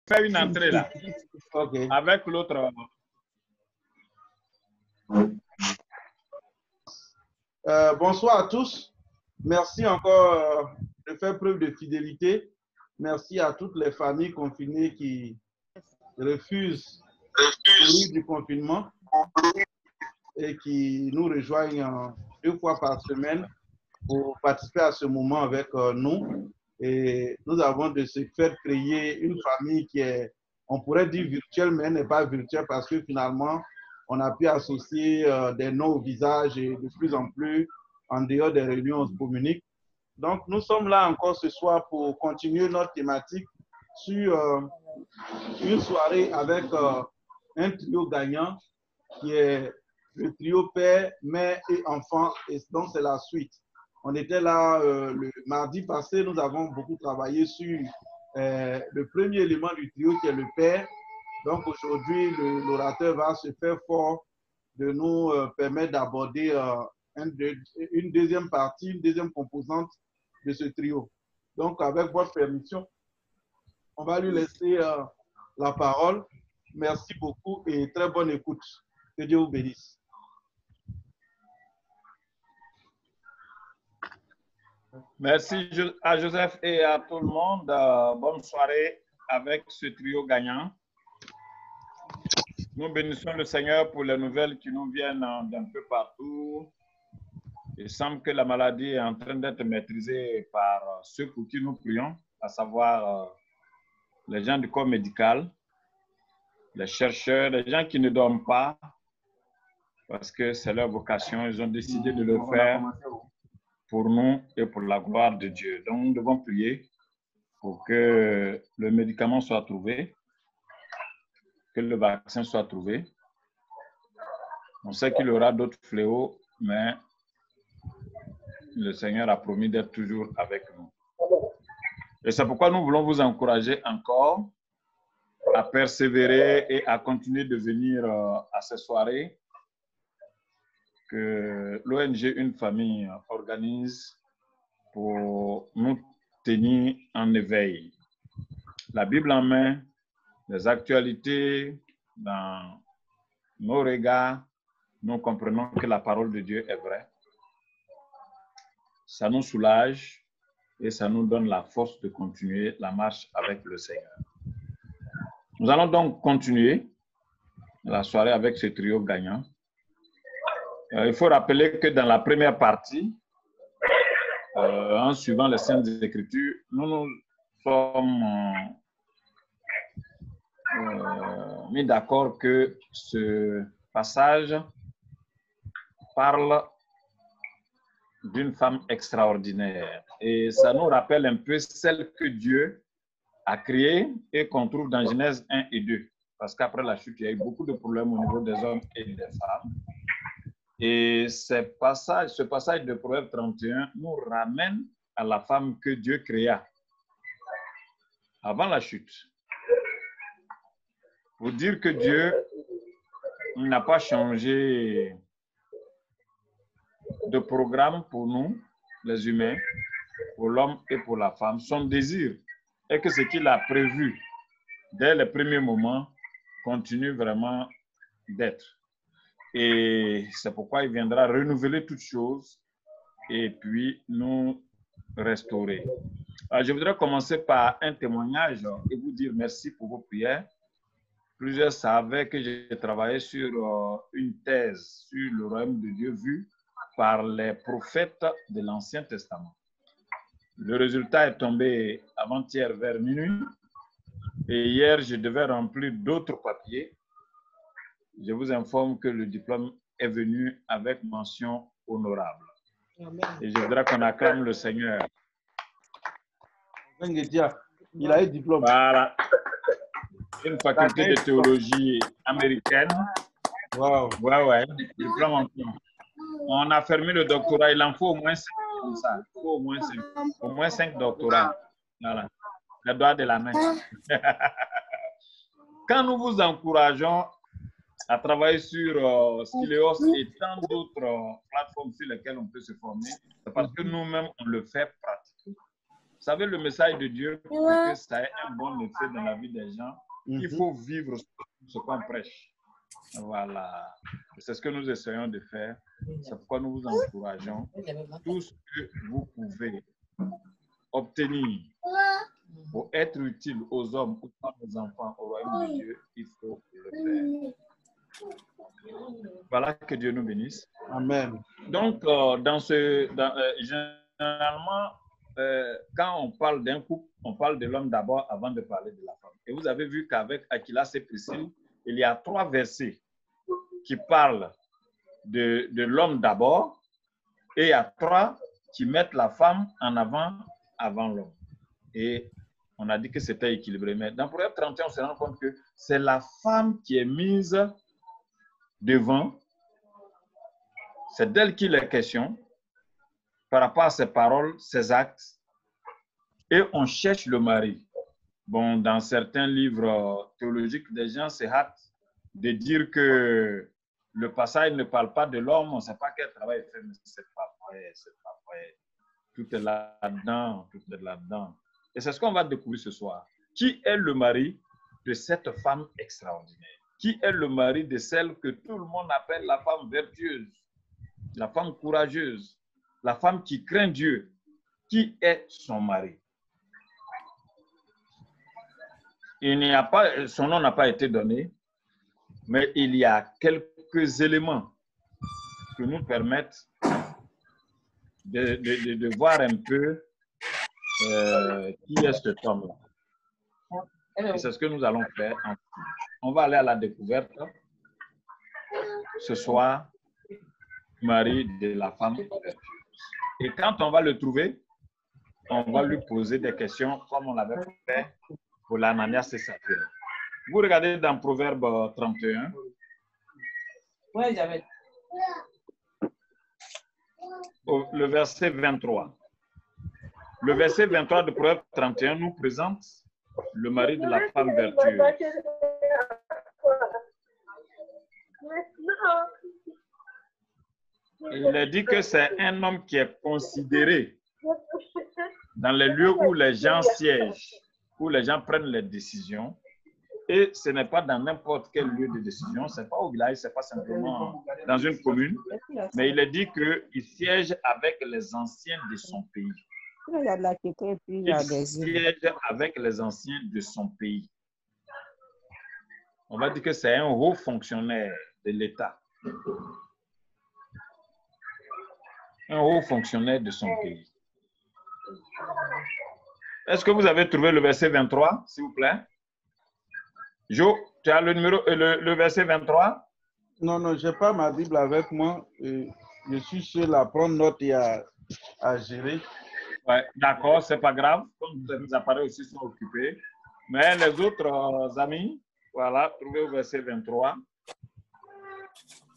faire une entrée là. Ok. Avec l'autre. Bonsoir à tous. Merci encore de faire preuve de fidélité. Merci à toutes les familles confinées qui refusent le du confinement et qui nous rejoignent 2 fois par semaine pour participer à ce moment avec nous. Et nous avons de ce fait créé une famille qui est, on pourrait dire virtuelle, mais elle n'est pas virtuelle parce que finalement, on a pu associer des noms au visage et de plus en plus, en dehors des réunions, on se communique. Donc, nous sommes là encore ce soir pour continuer notre thématique sur une soirée avec un trio gagnant qui est le trio père, mère et enfant. Et donc, c'est la suite. On était là le mardi passé, nous avons beaucoup travaillé sur le premier élément du trio qui est le père. Donc, aujourd'hui, l'orateur va se faire fort de nous permettre d'aborder une deuxième partie, une deuxième composante de ce trio. Donc, avec votre permission, on va lui laisser la parole. Merci beaucoup et très bonne écoute. Que Dieu vous bénisse. Merci à Joseph et à tout le monde. Bonne soirée avec ce trio gagnant. Nous bénissons le Seigneur pour les nouvelles qui nous viennent d'un peu partout. Il semble que la maladie est en train d'être maîtrisée par ceux pour qui nous prions, à savoir les gens du corps médical, les chercheurs, les gens qui ne dorment pas, parce que c'est leur vocation. Ils ont décidé de le faire pour nous et pour la gloire de Dieu. Donc, nous devons prier pour que le médicament soit trouvé, que le vaccin soit trouvé. On sait qu'il y aura d'autres fléaux, mais le Seigneur a promis d'être toujours avec nous. Et c'est pourquoi nous voulons vous encourager encore à persévérer et à continuer de venir à ces soirées que l'ONG Une Famille organise pour nous tenir en éveil. La Bible en main, les actualités dans nos regards, nous comprenons que la parole de Dieu est vraie. Ça nous soulage et ça nous donne la force de continuer la marche avec le Seigneur. Nous allons donc continuer la soirée avec ce trio gagnant. Il faut rappeler que dans la première partie, en suivant les Saintes Écritures, nous nous sommes mis d'accord que ce passage parle d'une femme extraordinaire. Et ça nous rappelle un peu celle que Dieu a créée et qu'on trouve dans Genèse 1 et 2. Parce qu'après la chute, il y a eu beaucoup de problèmes au niveau des hommes et des femmes. Et ce passage de Proverbe 31 nous ramène à la femme que Dieu créa avant la chute. Pour dire que Dieu n'a pas changé de programme pour nous, les humains, pour l'homme et pour la femme. Son désir est que ce qu'il a prévu dès les premiers moments continue vraiment d'être. Et c'est pourquoi il viendra renouveler toutes choses et puis nous restaurer. Alors, je voudrais commencer par un témoignage et vous dire merci pour vos prières. Plusieurs savaient que j'ai travaillé sur une thèse sur le royaume de Dieu vu par les prophètes de l'Ancien Testament. Le résultat est tombé avant-hier vers minuit et hier, je devais remplir d'autres papiers. Je vous informe que le diplôme est venu avec mention honorable. Amen. Et je voudrais qu'on acclame le Seigneur. Il a eu diplôme. Voilà. Une faculté de théologie américaine. Wow. Ouais. Diplôme en plus. On a fermé le doctorat. Il en faut au moins 5 comme ça. Il faut au moins 5 doctorats. Voilà. Le doigt de la main. Quand nous vous encourageons à travailler sur Skileos et tant d'autres plateformes sur lesquelles on peut se former, c'est parce que nous-mêmes, on le fait pratiquer. savez, le message de Dieu, pour que ça ait un bon effet dans la vie des gens, il faut vivre ce qu'on prêche. Voilà. C'est ce que nous essayons de faire. C'est pourquoi nous vous encourageons. Tout ce que vous pouvez obtenir pour être utile aux hommes ou aux enfants au royaume de Dieu, il faut le faire. Voilà, que Dieu nous bénisse. Amen. Donc, généralement, quand on parle d'un couple, on parle de l'homme d'abord avant de parler de la femme. Et vous avez vu qu'avec Aquilas et Priscille, il y a 3 versets qui parlent de l'homme d'abord et il y a 3 qui mettent la femme en avant l'homme. Et on a dit que c'était équilibré. Mais dans Proverbe 31, on se rend compte que c'est la femme qui est mise devant. C'est d'elle qu'il est question par rapport à ses paroles, ses actes. Et on cherche le mari. Bon, dans certains livres théologiques, des gens se hâtent de dire que le passage ne parle pas de l'homme, on ne sait pas quel travail il fait, mais c'est pas vrai, c'est pas vrai. Tout est là-dedans, tout est là-dedans. Et c'est ce qu'on va découvrir ce soir. Qui est le mari de cette femme extraordinaire? Qui est le mari de celle que tout le monde appelle la femme vertueuse, la femme courageuse, la femme qui craint Dieu? Qui est son mari? Il n'y a pas, son nom n'a pas été donné, mais il y a quelques éléments qui nous permettent de voir un peu qui est cet homme-là. Et c'est ce que nous allons faire. On va aller à la découverte ce soir, mari de la femme vertueuse. Et quand on va le trouver, on va lui poser des questions comme on l'avait fait pour l'Ananias et Saphira. Vous regardez dans Proverbe 31. Oui, j'avais. Le verset 23. Le verset 23 de Proverbe 31 nous présente le mari de la femme vertueuse. Il est dit que c'est un homme qui est considéré dans les lieux où les gens siègent, où les gens prennent les décisions. Et ce n'est pas dans n'importe quel lieu de décision, ce n'est pas au village, ce n'est pas simplement dans une commune, mais il est dit qu'il siège avec les anciens de son pays. Il siège avec les anciens de son pays. On va dire que c'est un haut fonctionnaire de l'État. Un haut fonctionnaire de son pays. Est-ce que vous avez trouvé le verset 23, s'il vous plaît? Jo, tu as le verset 23? Non, non, je n'ai pas ma Bible avec moi. Je suis seul à prendre note et à gérer. Ouais, d'accord, c'est pas grave. Comme les appareils aussi sont occupés. Mais les autres amis, voilà, trouvez au verset 23.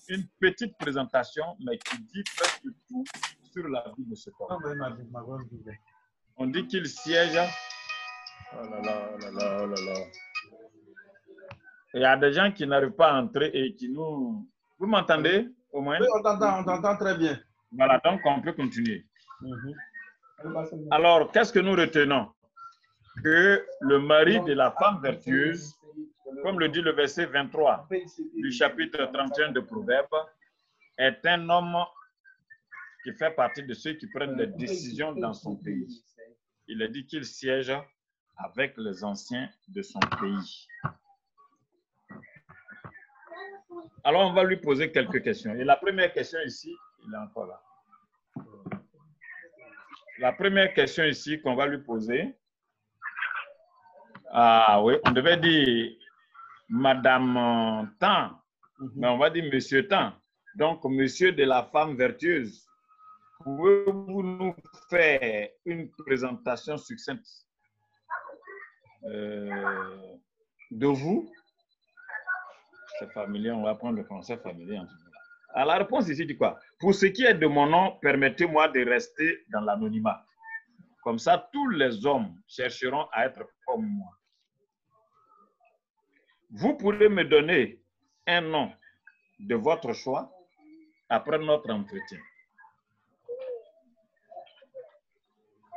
Une petite présentation, mais qui dit presque tout sur la vie de cet homme. On dit qu'il siège. Oh là là, oh là là, oh là là. Il y a des gens qui n'arrivent pas à entrer et qui nous... Vous m'entendez au moins? Oui, on t'entend très bien. Voilà, donc on peut continuer. Alors, qu'est-ce que nous retenons? Que le mari de la femme vertueuse, comme le dit le verset 23 du chapitre 31 de Proverbes, est un homme qui fait partie de ceux qui prennent des décisions dans son pays. Il est dit qu'il siège avec les anciens de son pays. Alors, on va lui poser quelques questions. Et la première question ici, il est encore là. La première question ici qu'on va lui poser, ah oui, on devait dire Madame Tan, mais on va dire Monsieur Tan. Donc, Monsieur de la femme vertueuse, pouvez-vous nous faire une présentation succincte de vous? C'est familier, on va prendre le français familier en tout cas. Alors, la réponse ici dit quoi? Pour ce qui est de mon nom, permettez-moi de rester dans l'anonymat. Comme ça, tous les hommes chercheront à être comme moi. Vous pourrez me donner un nom de votre choix après notre entretien.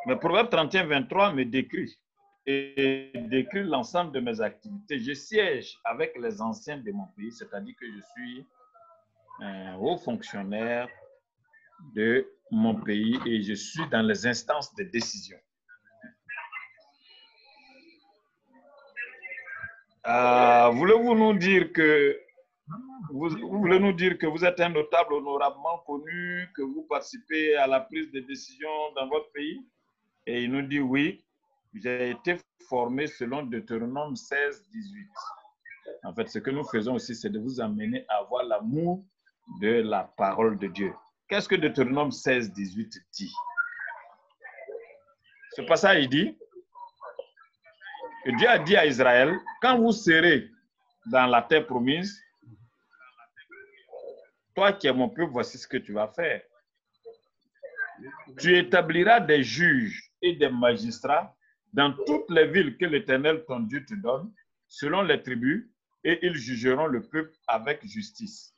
Mais Proverbe 31, 23 me décrit et décrit l'ensemble de mes activités. Je siège avec les anciens de mon pays, c'est-à-dire que je suis un haut fonctionnaire de mon pays et je suis dans les instances de décision. Voulez-vous nous dire que vous voulez nous dire que vous êtes un notable honorablement connu, que vous participez à la prise de décision dans votre pays? Et il nous dit oui, j'ai été formé selon Deutéronome 16, 18. En fait, ce que nous faisons aussi, c'est de vous amener à avoir l'amour de la parole de Dieu. Qu'est-ce que Deutéronome 16, 18 dit? Ce passage, il dit, que Dieu a dit à Israël, quand vous serez dans la terre promise, toi qui es mon peuple, voici ce que tu vas faire. Tu établiras des juges et des magistrats dans toutes les villes que l'Éternel, ton Dieu, te donne, selon les tribus, et ils jugeront le peuple avec justice.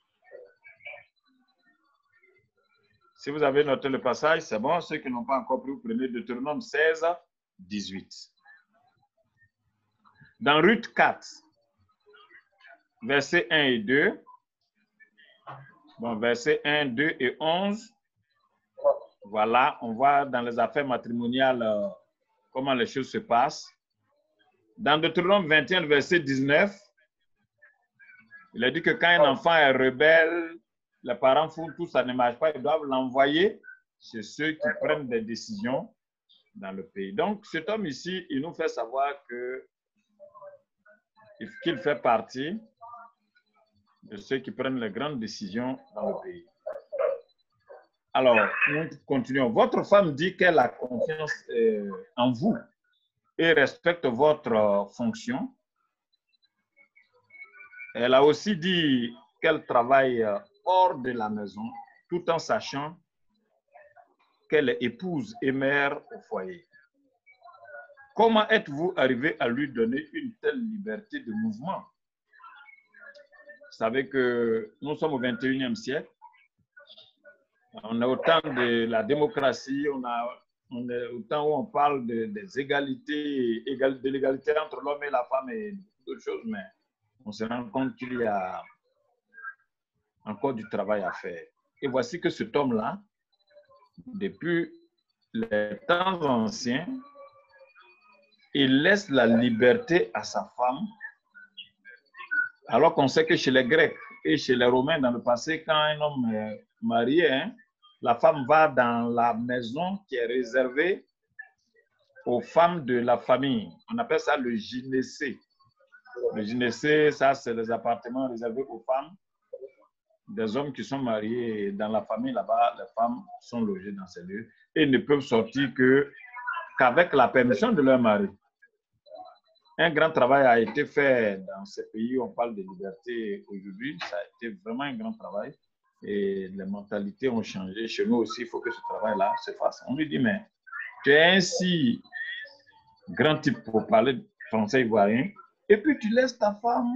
Si vous avez noté le passage, c'est bon. Ceux qui n'ont pas encore pris, vous prenez Deutéronome 16, 18. Dans Ruth 4, versets 1 et 2, bon, versets 1, 2 et 11, voilà, on voit dans les affaires matrimoniales comment les choses se passent. Dans Deutéronome 21, verset 19, il a dit que quand un enfant est rebelle, les parents font tout, ça ne marche pas, ils doivent l'envoyer chez ceux qui prennent des décisions dans le pays. Donc, cet homme ici, il nous fait savoir qu'il fait partie de ceux qui prennent les grandes décisions dans le pays. Alors, nous continuons. Votre femme dit qu'elle a confiance en vous et respecte votre fonction. Elle a aussi dit qu'elle travaille hors de la maison, tout en sachant qu'elle est épouse et mère au foyer. Comment êtes-vous arrivé à lui donner une telle liberté de mouvement? Vous savez que nous sommes au 21e siècle. On est au temps de la démocratie, on est au temps où on parle des égalités, de l'égalité entre l'homme et la femme et d'autres choses, mais on se rend compte qu'il y a encore du travail à faire. Et voici que cet homme-là, depuis les temps anciens, il laisse la liberté à sa femme, alors qu'on sait que chez les Grecs et chez les Romains dans le passé, quand un homme est marié, la femme va dans la maison qui est réservée aux femmes de la famille. On appelle ça le gynécée. Le gynécée, ça, c'est les appartements réservés aux femmes des hommes qui sont mariés dans la famille. Là-bas, les femmes sont logées dans ces lieux et ne peuvent sortir qu'avec la permission de leur mari. Un grand travail a été fait dans ces pays où on parle de liberté aujourd'hui. Ça a été vraiment un grand travail. Et les mentalités ont changé. Chez nous aussi, il faut que ce travail-là se fasse. On lui dit, mais tu es ainsi grand type pour parler français ivoirien, et puis tu laisses ta femme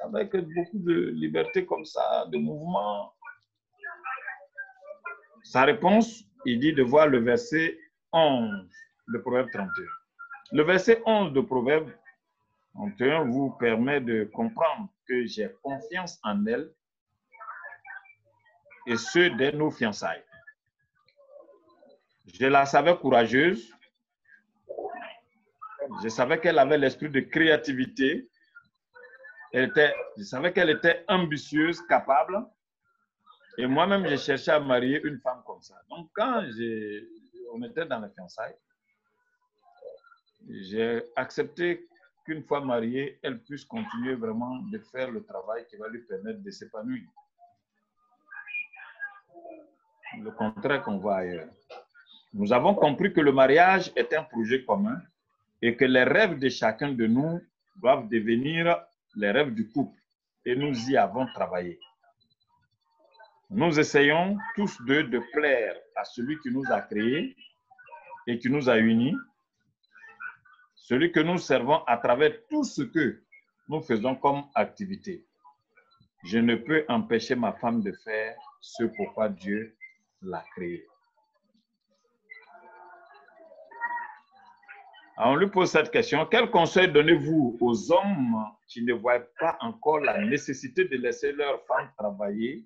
avec beaucoup de liberté comme ça, de mouvement. Sa réponse, il dit de voir le verset 11 de Proverbe 31. Le verset 11 de Proverbe 31 vous permet de comprendre que j'ai confiance en elle et ce, dès nos fiançailles. Je la savais courageuse. Je savais qu'elle avait l'esprit de créativité. Je savais qu'elle était ambitieuse, capable. Et moi-même, j'ai cherché à marier une femme comme ça. Donc, quand on était dans les fiançailles, j'ai accepté qu'une fois mariée, elle puisse continuer vraiment de faire le travail qui va lui permettre de s'épanouir. Le contraire qu'on voit ailleurs. Nous avons compris que le mariage est un projet commun et que les rêves de chacun de nous doivent devenir les rêves du couple. Et nous y avons travaillé. Nous essayons tous deux de plaire à celui qui nous a créés et qui nous a unis, celui que nous servons à travers tout ce que nous faisons comme activité. Je ne peux empêcher ma femme de faire ce pourquoi Dieu l'a créée. On lui pose cette question. Quel conseil donnez-vous aux hommes qui ne voient pas encore la nécessité de laisser leur femme travailler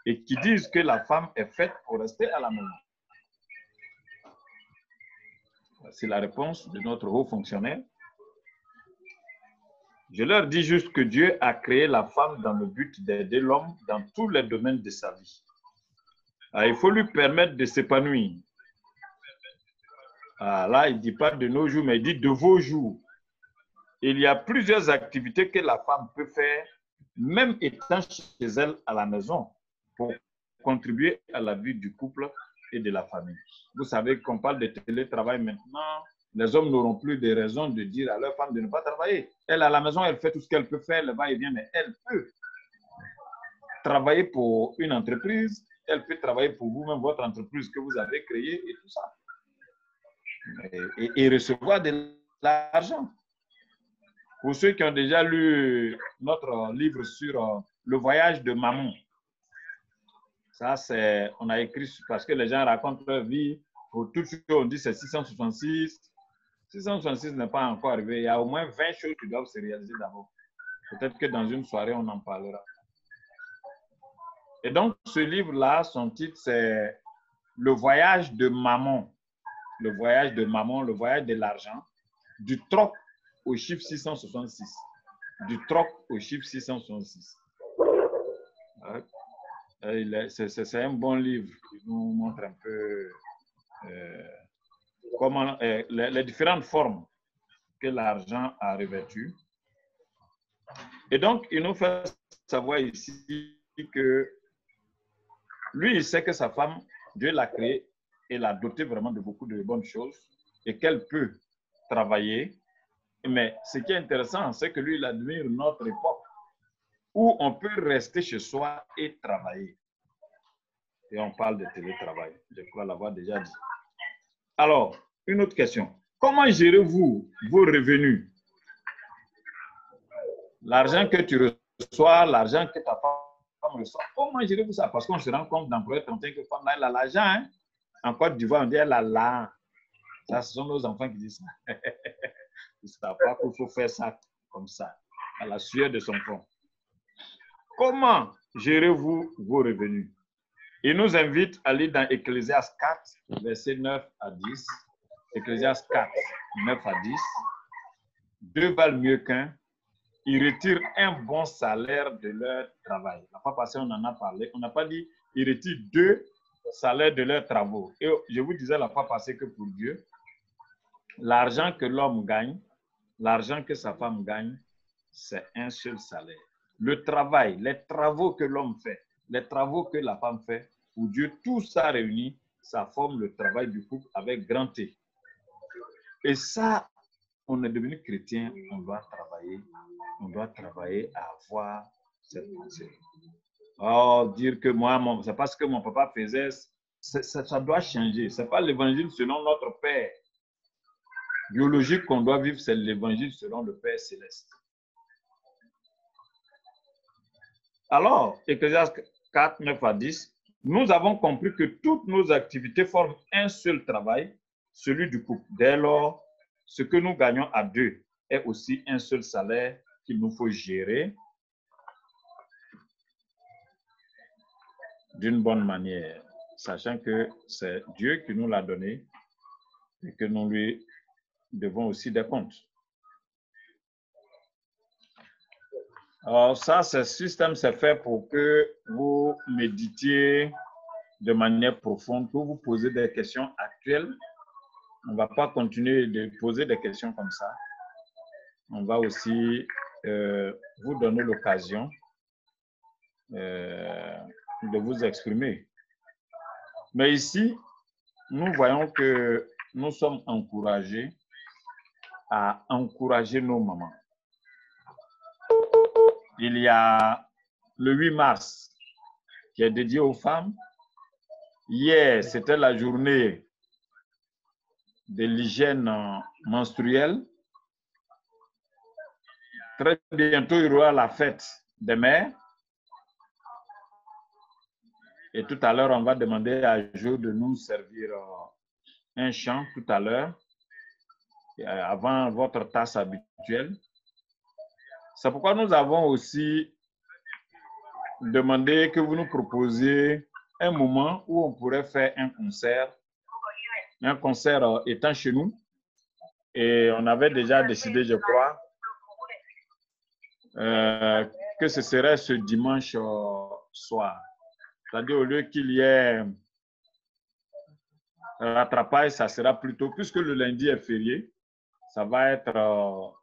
et qui disent que la femme est faite pour rester à la maison? C'est la réponse de notre haut fonctionnaire. Je leur dis juste que Dieu a créé la femme dans le but d'aider l'homme dans tous les domaines de sa vie. Il faut lui permettre de s'épanouir. Là, il ne dit pas de nos jours, mais il dit de vos jours. Il y a plusieurs activités que la femme peut faire, même étant chez elle à la maison, pour contribuer à la vie du couple et de la famille. Vous savez qu'on parle de télétravail maintenant, les hommes n'auront plus de raison de dire à leur femme de ne pas travailler. Elle, à la maison, elle fait tout ce qu'elle peut faire, elle va et vient, mais elle peut travailler pour une entreprise, elle peut travailler pour vous-même, votre entreprise que vous avez créée et tout ça. Et recevoir de l'argent. Pour ceux qui ont déjà lu notre livre sur le voyage de Maman, ça c'est, on a écrit parce que les gens racontent leur vie, pour tout ce qu'on dit c'est 666. 666 n'est pas encore arrivé, il y a au moins 20 choses qui doivent se réaliser d'abord. Peut-être que dans une soirée, on en parlera. Et donc, ce livre-là, son titre, c'est Le voyage de Maman. Le voyage de Maman, le voyage de l'argent, du troc au chiffre 666. Du troc au chiffre 666. C'est un bon livre qui nous montre un peu comment les différentes formes que l'argent a revêtues. Et donc, il nous fait savoir ici que lui, il sait que sa femme, Dieu l'a créée et l'a dotée vraiment de beaucoup de bonnes choses et qu'elle peut travailler. Mais ce qui est intéressant, c'est que lui, il admire notre époque où on peut rester chez soi et travailler. Et on parle de télétravail. Je crois l'avoir déjà dit. Alors, une autre question. Comment gérez-vous vos revenus? L'argent que tu reçois, l'argent que ta femme reçoit, comment gérez-vous ça? Parce qu'on se rend compte dans Proverbe 31 que femme, elle a l'argent. Hein? En Côte d'Ivoire, on dit elle a l'argent. Ça, ce sont nos enfants qui disent ça. Ils ne savent pas qu'il faut faire ça comme ça, à la sueur de son front. Comment gérez-vous vos revenus? Il nous invite à lire dans Ecclésiaste 4, versets 9 à 10. Ecclésiaste 4, 9 à 10. Deux valent mieux qu'un. Ils retirent un bon salaire de leur travail. La fois passée, on en a parlé. On n'a pas dit ils retirent deux salaires de leurs travaux. Et je vous disais la fois passée que pour Dieu, l'argent que l'homme gagne, l'argent que sa femme gagne, c'est un seul salaire. Le travail, les travaux que l'homme fait, les travaux que la femme fait, pour Dieu, tout ça réuni, ça forme le travail du couple avec grand T. Et ça, on est devenu chrétien, on doit travailler à avoir cette pensée. Oh, dire que moi, c'est parce que mon papa faisait, ça doit changer. Ce n'est pas l'évangile selon notre Père biologique qu'on doit vivre, c'est l'évangile selon le Père céleste. Alors, Ecclésiaste 4, 9 à 10, nous avons compris que toutes nos activités forment un seul travail, celui du couple. Dès lors, ce que nous gagnons à deux est aussi un seul salaire qu'il nous faut gérer d'une bonne manière, sachant que c'est Dieu qui nous l'a donné et que nous lui devons aussi des comptes. Alors ça, ce système, c'est fait pour que vous méditiez de manière profonde, pour vous poser des questions actuelles. On ne va pas continuer de poser des questions comme ça. On va aussi vous donner l'occasion de vous exprimer. Mais ici, nous voyons que nous sommes encouragés à encourager nos mamans. Il y a le 8 mars qui est dédié aux femmes. Hier, c'était la journée de l'hygiène menstruelle. Très bientôt, il y aura la fête des mères. Et tout à l'heure, on va demander à Jo de nous servir un chant tout à l'heure. avant votre tasse habituelle. C'est pourquoi nous avons aussi demandé que vous nous proposiez un moment où on pourrait faire un concert étant chez nous. Et on avait déjà décidé, je crois, que ce serait ce dimanche soir. C'est-à-dire, au lieu qu'il y ait rattrapage, ça sera plutôt, puisque le lundi est férié, ça va être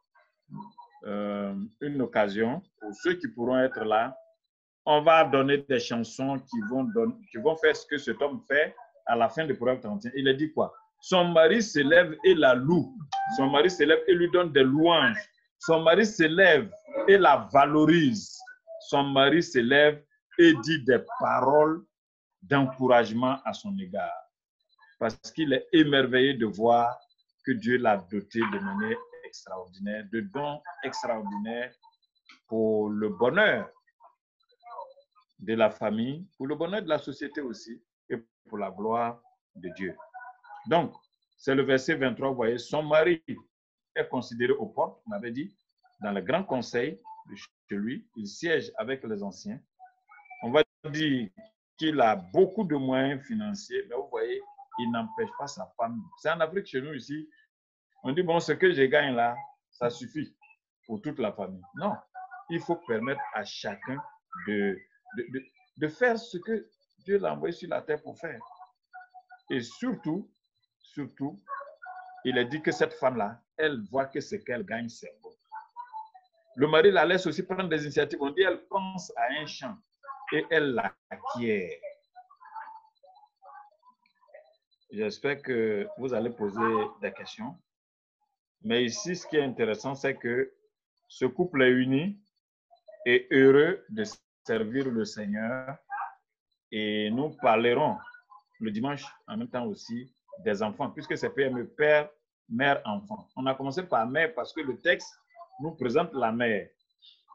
une occasion pour ceux qui pourront être là. On va donner des chansons qui vont faire ce que cet homme fait à la fin de Proverbe 31. Il a dit quoi? Son mari se lève et la loue. Son mari se lève et lui donne des louanges. Son mari se lève et la valorise. Son mari se lève et dit des paroles d'encouragement à son égard. Parce qu'il est émerveillé de voir que Dieu l'a doté de manière extraordinaire, de dons extraordinaires pour le bonheur de la famille, pour le bonheur de la société aussi, et pour la gloire de Dieu. Donc, c'est le verset 23, vous voyez, son mari est considéré aux portes, on avait dit, dans le grand conseil de chez lui, il siège avec les anciens. On va dire qu'il a beaucoup de moyens financiers, mais vous voyez, il n'empêche pas sa femme. C'est en Afrique, chez nous ici, on dit, bon, ce que je gagne là, ça suffit pour toute la famille. Non, il faut permettre à chacun de faire ce que Dieu l'a envoyé sur la terre pour faire. Et surtout, il a dit que cette femme-là, elle voit que ce qu'elle gagne, c'est bon. Le mari la laisse aussi prendre des initiatives. On dit, elle pense à un champ et elle l'acquiert. J'espère que vous allez poser des questions. Mais ici, ce qui est intéressant, c'est que ce couple est uni et heureux de servir le Seigneur. Et nous parlerons le dimanche en même temps aussi des enfants, puisque c'est PME, père, mère, enfant. On a commencé par mère parce que le texte nous présente la mère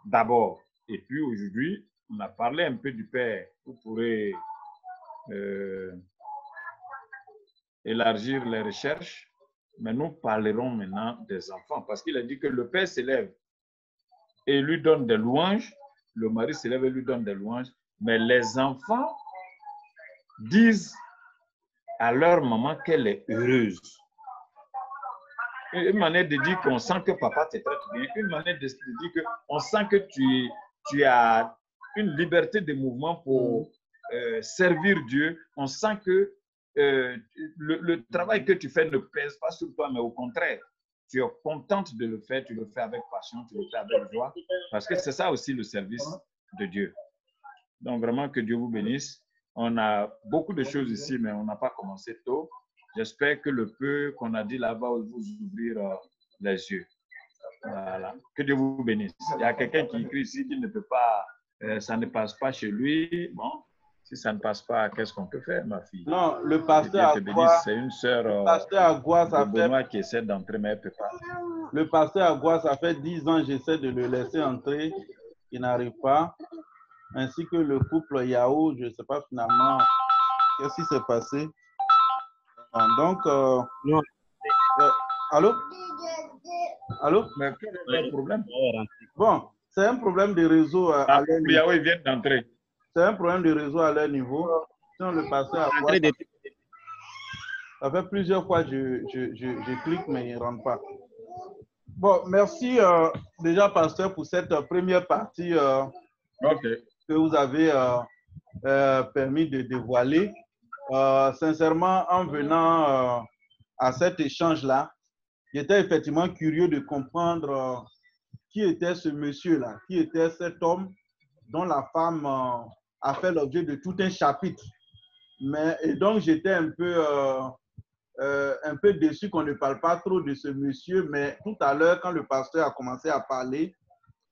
d'abord. Et puis aujourd'hui, on a parlé un peu du père. Vous pourrez élargir les recherches, mais nous parlerons maintenant des enfants parce qu'il a dit que le père s'élève et lui donne des louanges, le mari s'élève et lui donne des louanges, mais les enfants disent à leur maman qu'elle est heureuse. Une manière de dire qu'on sent que papa te traite bien, une manière de dire qu'on sent que tu as une liberté de mouvement pour servir Dieu. On sent que le travail que tu fais ne pèse pas sur toi, mais au contraire, tu es contente de le faire, tu le fais avec passion, tu le fais avec joie, parce que c'est ça aussi le service de Dieu. Donc vraiment que Dieu vous bénisse. On a beaucoup de choses ici, mais on n'a pas commencé tôt. J'espère que le peu qu'on a dit là-bas va vous ouvrir les yeux. Voilà. Que Dieu vous bénisse. Il y a quelqu'un qui écrit ici qui ne peut pas, ça ne passe pas chez lui. Bon, si ça ne passe pas, qu'est-ce qu'on peut faire, ma fille? Non, le pasteur Agua, c'est une sœur de Benoît qui essaie d'entrer, mais elle ne peut pas. Le pasteur Agua, ça fait 10 ans, j'essaie de le laisser entrer. Il n'arrive pas. Ainsi que le couple Yahoo, je ne sais pas finalement qu'est-ce qui s'est passé. Donc, allô? Allô? Mais quel est le problème? Bon, c'est un problème de réseau à leur niveau. Yahoo, il vient d'entrer. C'est un problème de réseau à leur niveau. Si on le passait à quoi, ça fait plusieurs fois que je clique, mais il ne rentre pas. Bon, merci déjà, pasteur, pour cette première partie que vous avez permis de dévoiler. Sincèrement, en venant à cet échange-là, j'étais effectivement curieux de comprendre qui était ce monsieur-là, qui était cet homme dont la femme a fait l'objet de tout un chapitre. Et donc, j'étais un peu déçu qu'on ne parle pas trop de ce monsieur, mais tout à l'heure, quand le pasteur a commencé à parler,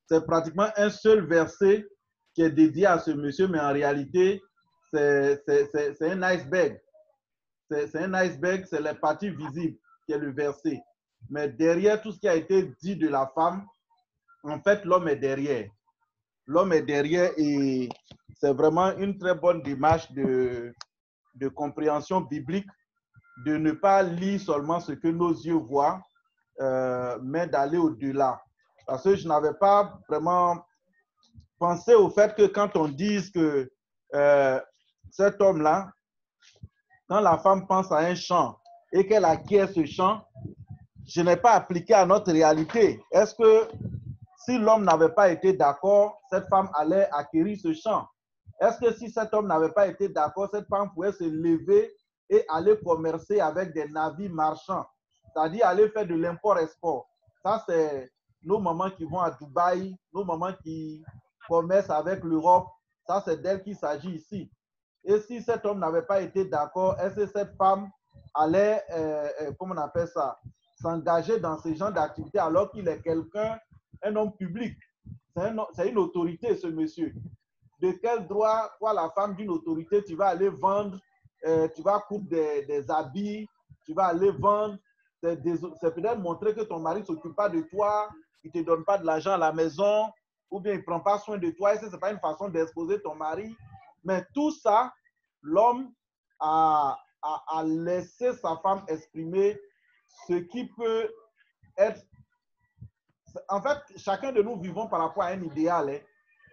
c'est pratiquement un seul verset qui est dédié à ce monsieur, mais en réalité, c'est un iceberg. C'est un iceberg, c'est la partie visible qui est le verset. Mais derrière tout ce qui a été dit de la femme, en fait, l'homme est derrière. L'homme est derrière et c'est vraiment une très bonne démarche de compréhension biblique, de ne pas lire seulement ce que nos yeux voient, mais d'aller au-delà. Parce que je n'avais pas vraiment pensé au fait que quand on dise que cet homme-là, quand la femme pense à un champ et qu'elle acquiert ce champ, je n'ai pas appliqué à notre réalité. Est-ce que si l'homme n'avait pas été d'accord, cette femme allait acquérir ce champ? Est-ce que si cet homme n'avait pas été d'accord, cette femme pouvait se lever et aller commercer avec des navires marchands, c'est-à-dire aller faire de l'import-export? Ça, c'est nos mamans qui vont à Dubaï, nos mamans qui commercent avec l'Europe. Ça, c'est d'elle qu'il s'agit ici. Et si cet homme n'avait pas été d'accord, est-ce que cette femme allait, comment on appelle ça, s'engager dans ce genre d'activité alors qu'il est quelqu'un, un homme public? C'est une autorité, ce monsieur. De quel droit, toi, la femme d'une autorité, tu vas aller vendre, tu vas coudre des habits, tu vas aller vendre, c'est peut-être montrer que ton mari ne s'occupe pas de toi, il ne te donne pas de l'argent à la maison, ou bien il ne prend pas soin de toi. Et ce n'est pas une façon d'exposer ton mari. Mais tout ça, l'homme a laissé sa femme exprimer ce qui peut être... En fait, chacun de nous vivons par rapport à un idéal. Hein.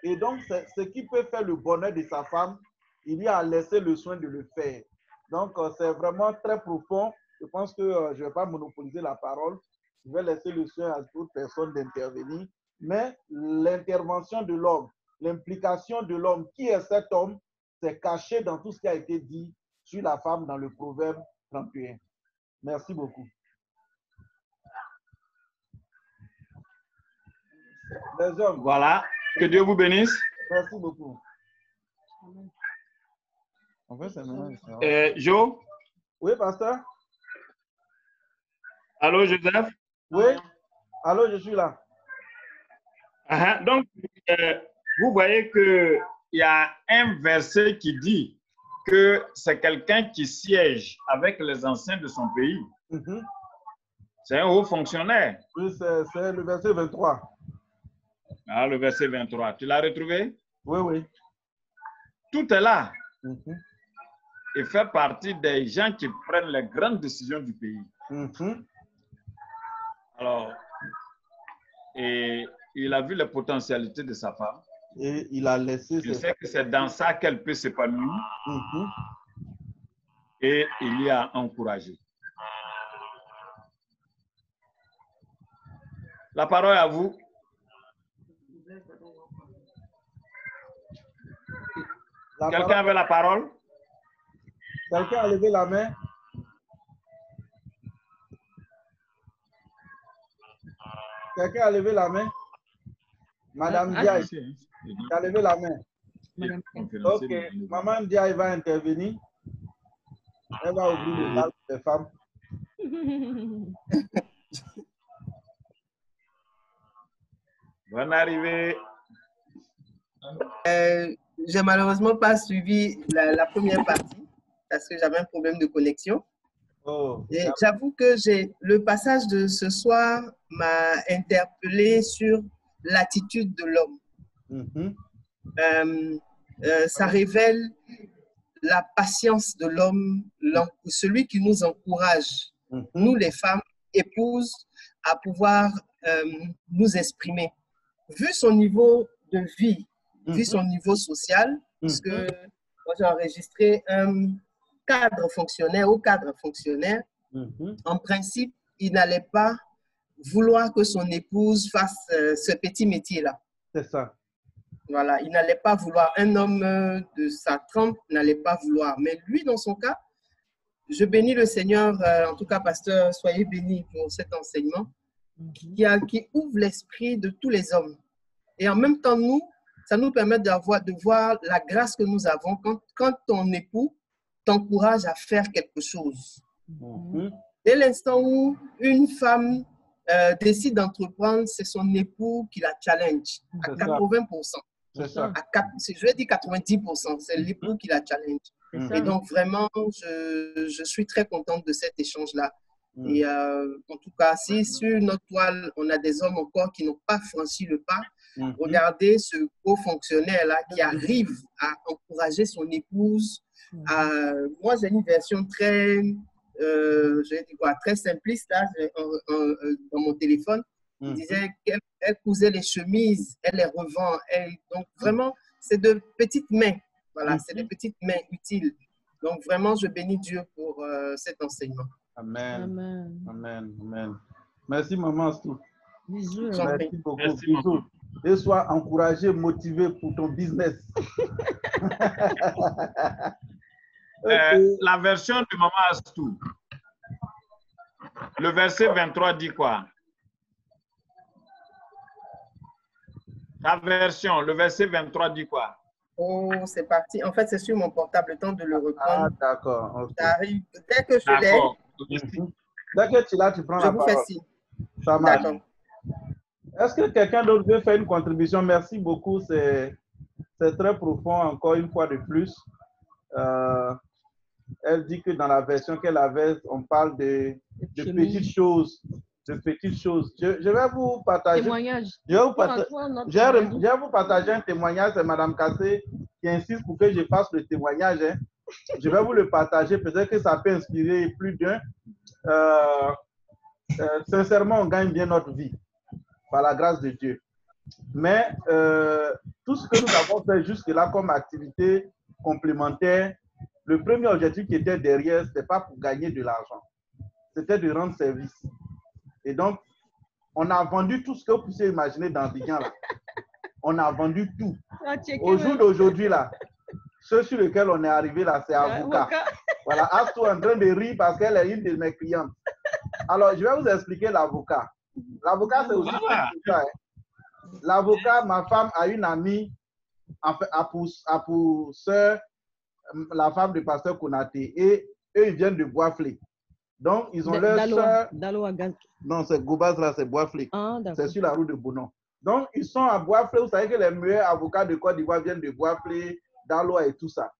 Et donc, ce qui peut faire le bonheur de sa femme, il y a laissé le soin de le faire. Donc, c'est vraiment très profond. Je pense que je ne vais pas monopoliser la parole. Je vais laisser le soin à toute personne d'intervenir. Mais l'intervention de l'homme, l'implication de l'homme, qui est cet homme, c'est caché dans tout ce qui a été dit sur la femme dans le Proverbe 31. Merci beaucoup. Les hommes. Voilà. Que Dieu vous bénisse. Merci beaucoup. En fait, c'est maintenant. Joe? Oui, pasteur? Allô, Joseph? Oui? Allô, je suis là. Donc, vous voyez qu'il y a un verset qui dit que c'est quelqu'un qui siège avec les anciens de son pays. Mm-hmm. C'est un haut fonctionnaire. Oui, c'est le verset 23. Ah, le verset 23. Tu l'as retrouvé? Oui, oui. Tout est là. Mm-hmm. Il fait partie des gens qui prennent les grandes décisions du pays. Mm-hmm. Alors, et il a vu les potentialités de sa femme. Et il a laissé... Je sais que c'est dans ça qu'elle peut s'épanouir. Mm-hmm. Et il y a encouragé. La parole est à vous. Quelqu'un avait la parole? Quelqu'un a levé la main? Quelqu'un a levé la main? Madame Diaye, tu as levé la main? Ok, Maman Diaye va intervenir. Elle va ouvrir le bal des femmes. Bonne arrivée. J'ai malheureusement pas suivi la première partie parce que j'avais un problème de connexion. Oh. Et j'avoue que le passage de ce soir m'a interpellé sur l'attitude de l'homme. Mm-hmm. Ça révèle la patience de l'homme, celui qui nous encourage, nous les femmes, épouses, à pouvoir nous exprimer. Vu son niveau de vie, vu son niveau social, parce que moi j'ai enregistré un cadre fonctionnaire ou cadre fonctionnaire, en principe, il n'allait pas vouloir que son épouse fasse ce petit métier-là. C'est ça. Voilà, il n'allait pas vouloir, un homme de sa trempe n'allait pas vouloir. Mais lui, dans son cas, je bénis le Seigneur, en tout cas, pasteur, soyez bénis pour cet enseignement, qui ouvre l'esprit de tous les hommes. Et en même temps, ça nous permet de voir la grâce que nous avons quand ton époux t'encourage à faire quelque chose. Dès l'instant où une femme décide d'entreprendre, c'est son époux qui la challenge à 80%. C'est ça. Je vais dire 90%, c'est l'époux qui la challenge. Et donc, vraiment, je suis très contente de cet échange-là. Et en tout cas, si sur notre toile, on a des hommes encore qui n'ont pas franchi le pas, regardez ce haut fonctionnaire-là qui arrive à encourager son épouse. Moi, j'ai une version très je vais dire quoi, très simpliste là, dans mon téléphone. Il disait qu'elle cousait les chemises, elle les revend. Donc vraiment, c'est de petites mains. Voilà, c'est des petites mains utiles. Donc vraiment, je bénis Dieu pour cet enseignement. Amen. Amen. Amen. Amen. Merci, maman Astou. Bisous. Merci beaucoup. Merci, Bisous. Et sois encouragé, motivé pour ton business. La version de Maman Astou. Le verset 23 dit quoi? La version, le verset 23 dit quoi? Oh, c'est parti. En fait, c'est sur mon portable, le temps de le reprendre. Ah, d'accord. Okay. Ça arrive. Dès que je l'ai, dès que tu l'as, tu prends la parole. Je vous fais signe. Ça marche. D'accord. Est-ce que quelqu'un d'autre veut faire une contribution? Merci beaucoup. C'est très profond, encore une fois de plus. Elle dit que dans la version qu'elle avait, on parle de petites choses. De petites choses. Je vais vous partager. Témoignage. Je vais vous partager un témoignage. C'est Mme Kassé qui insiste pour que je fasse le témoignage. Hein. Je vais vous le partager. Peut-être que ça peut inspirer plus d'un. Sincèrement, on gagne bien notre vie par la grâce de Dieu. Mais tout ce que nous avons fait jusque-là comme activité complémentaire, le premier objectif qui était derrière, ce n'était pas pour gagner de l'argent. C'était de rendre service. Et donc, on a vendu tout ce que vous puissiez imaginer dans Abidjan. Là. On a vendu tout. Au jour d'aujourd'hui, là, ce sur lequel on est arrivé, là, c'est avocat. Voilà, Astou est en train de rire parce qu'elle est une de mes clientes. Alors, je vais vous expliquer l'avocat. L'avocat, c'est aussi ça. L'avocat, ma femme a une amie, a pour soeur, la femme du pasteur Konaté. Et eux, ils viennent de Boisflé. Donc, ils ont leur soeur. Non, c'est Gobaz, là, c'est Boisflé. Ah, c'est sur la route de Bonon. Donc, ils sont à Boisflé. Vous savez que les meilleurs avocats de Côte d'Ivoire viennent de Boisflé, d'Aloa et tout ça.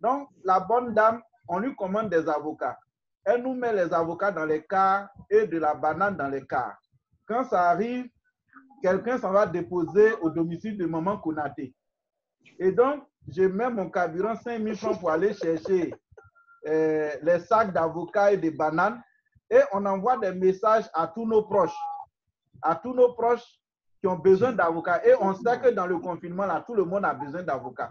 Donc, la bonne dame, on lui commande des avocats. Elle nous met les avocats dans les cars et de la banane dans les cars. Quand ça arrive, quelqu'un s'en va déposer au domicile de maman Konaté. Et donc, je mets mon carburant 5 000 francs pour aller chercher les sacs d'avocats et de bananes. Et on envoie des messages à tous nos proches. À tous nos proches qui ont besoin d'avocats. Et on sait que dans le confinement, là, tout le monde a besoin d'avocats.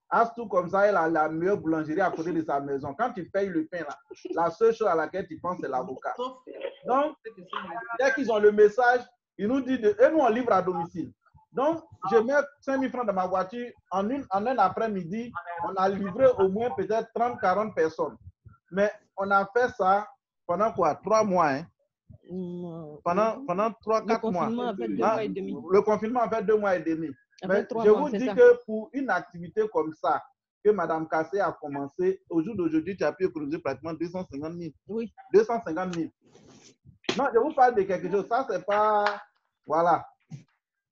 Astou, comme ça, elle a la meilleure boulangerie à côté de sa maison. Quand tu payes le pain, là, la seule chose à laquelle tu penses, c'est l'avocat. Donc, dès qu'ils ont le message, ils nous disent, et nous, on livre à domicile. Donc, je mets 5 000 francs dans ma voiture. En un après-midi, on a livré au moins peut-être 30-40 personnes. Mais on a fait ça pendant quoi? 3 mois. Hein? Pendant 3-4 mois. Le confinement a fait 2 mois et demi. Mais je vous dis que pour une activité comme ça, que Mme Kassé a commencé, au jour d'aujourd'hui, tu as pu économiser pratiquement 250 000. Oui. 250 000. Non, je vous parle de quelque chose. Ça, c'est pas... Voilà.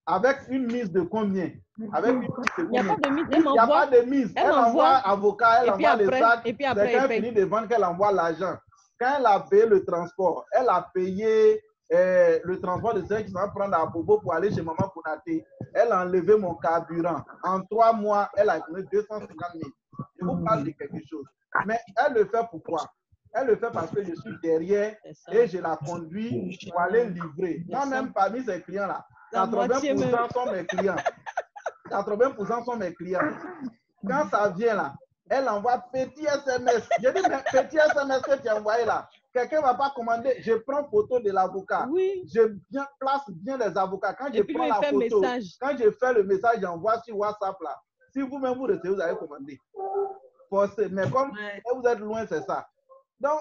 Avec une mise de combien? Avec une mise de combien? Il n'y a pas de mise. Elle envoie avocat, elle envoie les sacs. Et puis après, elle finit de vendre qu'elle envoie l'argent. Quand elle a payé le transport, elle a payé le transport de ceux qui vont prendre à Bobo pour aller chez maman Konaté. Elle a enlevé mon carburant. En 3 mois, elle a donné 250 000. Je vous parle de quelque chose. Mais elle le fait pourquoi? Elle le fait parce que je suis derrière et je la conduis pour aller livrer. Non, même parmi ces clients-là, 80% sont mes clients. 80% sont mes clients. Quand ça vient là, elle envoie petit SMS. Je dis, mais petit SMS que tu as envoyé là, quelqu'un ne va pas commander. Je prends photo de l'avocat. Oui. Je place bien les avocats. Quand je prends la photo, quand je fais le message, j'envoie sur WhatsApp là. Si vous-même vous recevez, vous allez commander. Forcé. Mais comme vous êtes loin, c'est ça. Donc,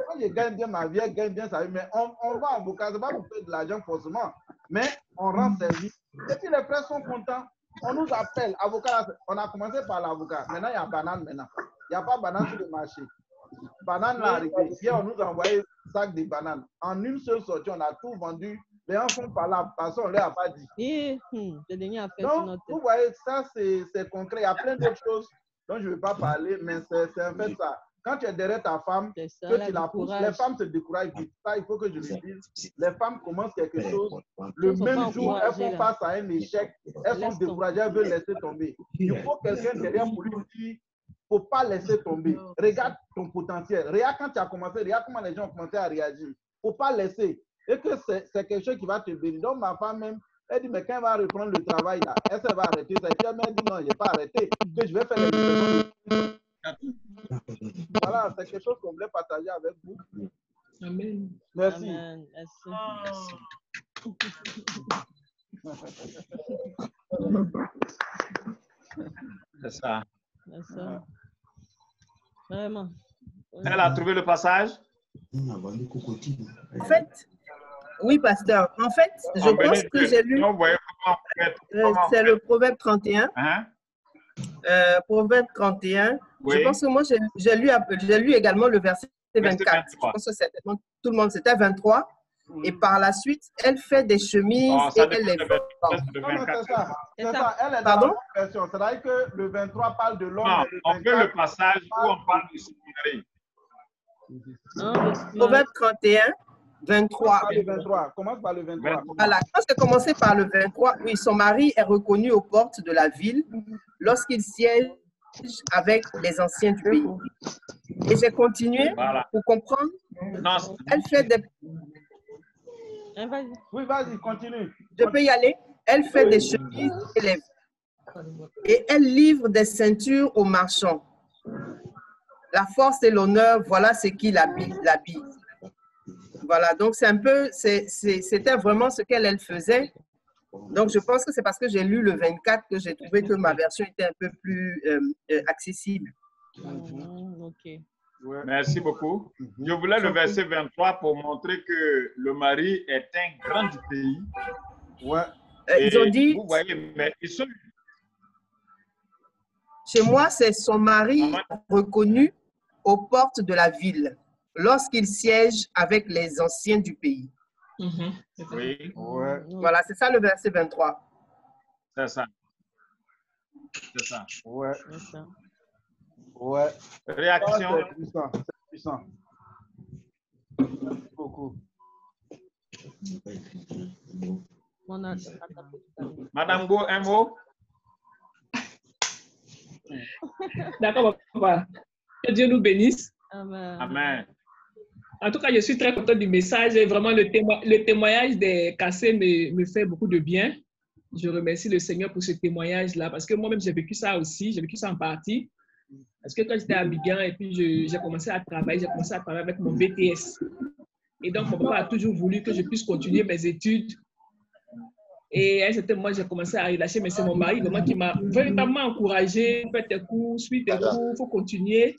quand je gagne bien ma vie, je gagne bien sa vie, mais on va en avocat, ce n'est pas pour faire de l'argent forcément, mais on rend service. Et puis les frères sont contents. On nous appelle, avocat, on a commencé par l'avocat. Maintenant, il y a banane maintenant. Il n'y a pas banane sur le marché. Banane là arrivé. Hier, on nous a envoyé un sac de bananes. En une seule sortie, on a tout vendu. Les gens sont pas là parce qu'on ne leur a pas dit. Donc, vous voyez, ça c'est concret. Il y a plein d'autres choses dont je ne vais pas parler, mais c'est un fait ça. Quand tu es derrière ta femme, que tu la pousses, les femmes se découragent vite. Ça, il faut que je le dise. Les femmes commencent quelque chose. Le même jour, elles font face à un échec. Elles sont découragées, elles veulent laisser tomber. Il faut quelqu'un derrière pour lui dire, faut pas laisser tomber. Regarde ton potentiel. Regarde quand tu as commencé, regarde comment les gens ont commencé à réagir. Faut pas laisser. Et que c'est quelque chose qui va te bénir. Donc, ma femme même, elle dit, mais quand elle va reprendre le travail, là, elle va arrêter ça. Et elle m'a dit, non, je n'ai pas arrêté. Que je vais faire les livraisons. Voilà, c'est quelque chose qu'on voulait partager avec vous. Amen. Merci. Amen. Merci. C'est ça. C'est ça. Vraiment. Elle a trouvé le passage? En fait, oui, pasteur. En fait, je pense que j'ai lu, c'est le Proverbe 31. Hein? Proverbe 31. Oui. Je pense que moi, j'ai lu également le verset 24. Je pense que certainement tout le monde, c'était 23. Et par la suite, elle fait des chemises et elle les vend. C'est ça. Elle est dans Pardon? la version. C'est-à-dire que le 23 parle de l'homme. Non, on fait le passage où on parle de son mari. Proverbe 31, 23. Commence par le 23. Voilà, quand j'ai commencé par le 23, oui, son mari est reconnu aux portes de la ville lorsqu'il siège avec les anciens du pays. Et j'ai continué pour comprendre. Non, elle fait des... Oui, vas-y, continue. Je peux y aller? Elle fait des chemises et elle livre des ceintures aux marchands. La force et l'honneur, voilà ce qui l'habille. Voilà, donc c'est un peu, c'était vraiment ce qu'elle faisait. Donc je pense que c'est parce que j'ai lu le 24 que j'ai trouvé que ma version était un peu plus accessible. Ok. Merci beaucoup. Je voulais le verset 23 pour montrer que le mari est un grand du pays. Ils ont dit... Vous voyez, mais ils sont... Chez moi, c'est son mari reconnu aux portes de la ville lorsqu'il siège avec les anciens du pays. Oui. Voilà, c'est ça le verset 23. C'est ça. C'est ça. Ouais. Réaction. C'est puissant. Beaucoup. Madame Go, un mot? D'accord, papa. Que Dieu nous bénisse. Amen. Amen. En tout cas, je suis très content du message et vraiment le témoignage des cassés me fait beaucoup de bien. Je remercie le Seigneur pour ce témoignage-là parce que moi-même, j'ai vécu ça aussi. J'ai vécu ça en partie. Parce que quand j'étais à Abidjan et puis j'ai commencé à travailler, avec mon BTS. Et donc, mon papa a toujours voulu que je puisse continuer mes études. Et à un certain moment, j'ai commencé à relâcher, mais c'est mon mari vraiment qui m'a véritablement encouragé. Fais tes cours, suis tes cours, il faut continuer.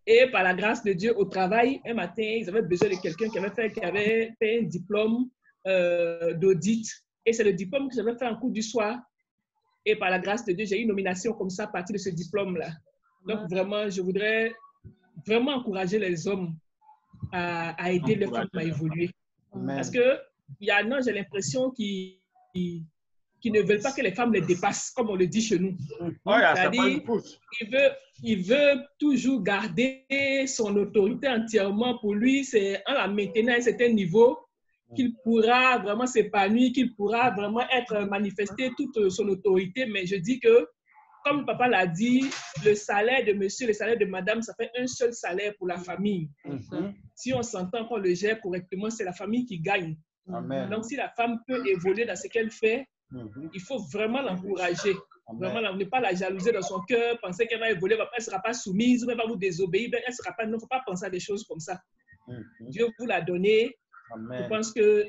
Et par la grâce de Dieu, au travail, un matin, ils avaient besoin de quelqu'un qui avait fait un diplôme d'audit. Et c'est le diplôme que j'avais fait en cours du soir. Et par la grâce de Dieu, j'ai eu une nomination comme ça à partir de ce diplôme-là. Donc, vraiment, je voudrais vraiment encourager les hommes à aider les femmes à évoluer. Parce que il y en a, j'ai l'impression, qui ne veulent pas que les femmes les dépassent, comme on le dit chez nous. C'est-à-dire, il veut toujours garder son autorité entièrement pour lui. C'est en la maintenant à un certain niveau qu'il pourra vraiment s'épanouir, qu'il pourra vraiment manifester toute son autorité. Mais je dis que, comme papa l'a dit, le salaire de monsieur, le salaire de madame, ça fait un seul salaire pour la famille. Si on s'entend qu'on le gère correctement, c'est la famille qui gagne. Amen. Donc, si la femme peut évoluer dans ce qu'elle fait, il faut vraiment l'encourager. Vraiment, ne pas la jalouser dans son cœur, penser qu'elle va évoluer, elle ne sera pas soumise, elle va vous désobéir, elle sera pas. Il ne faut pas penser à des choses comme ça. Dieu vous l'a donné. Amen. Je pense que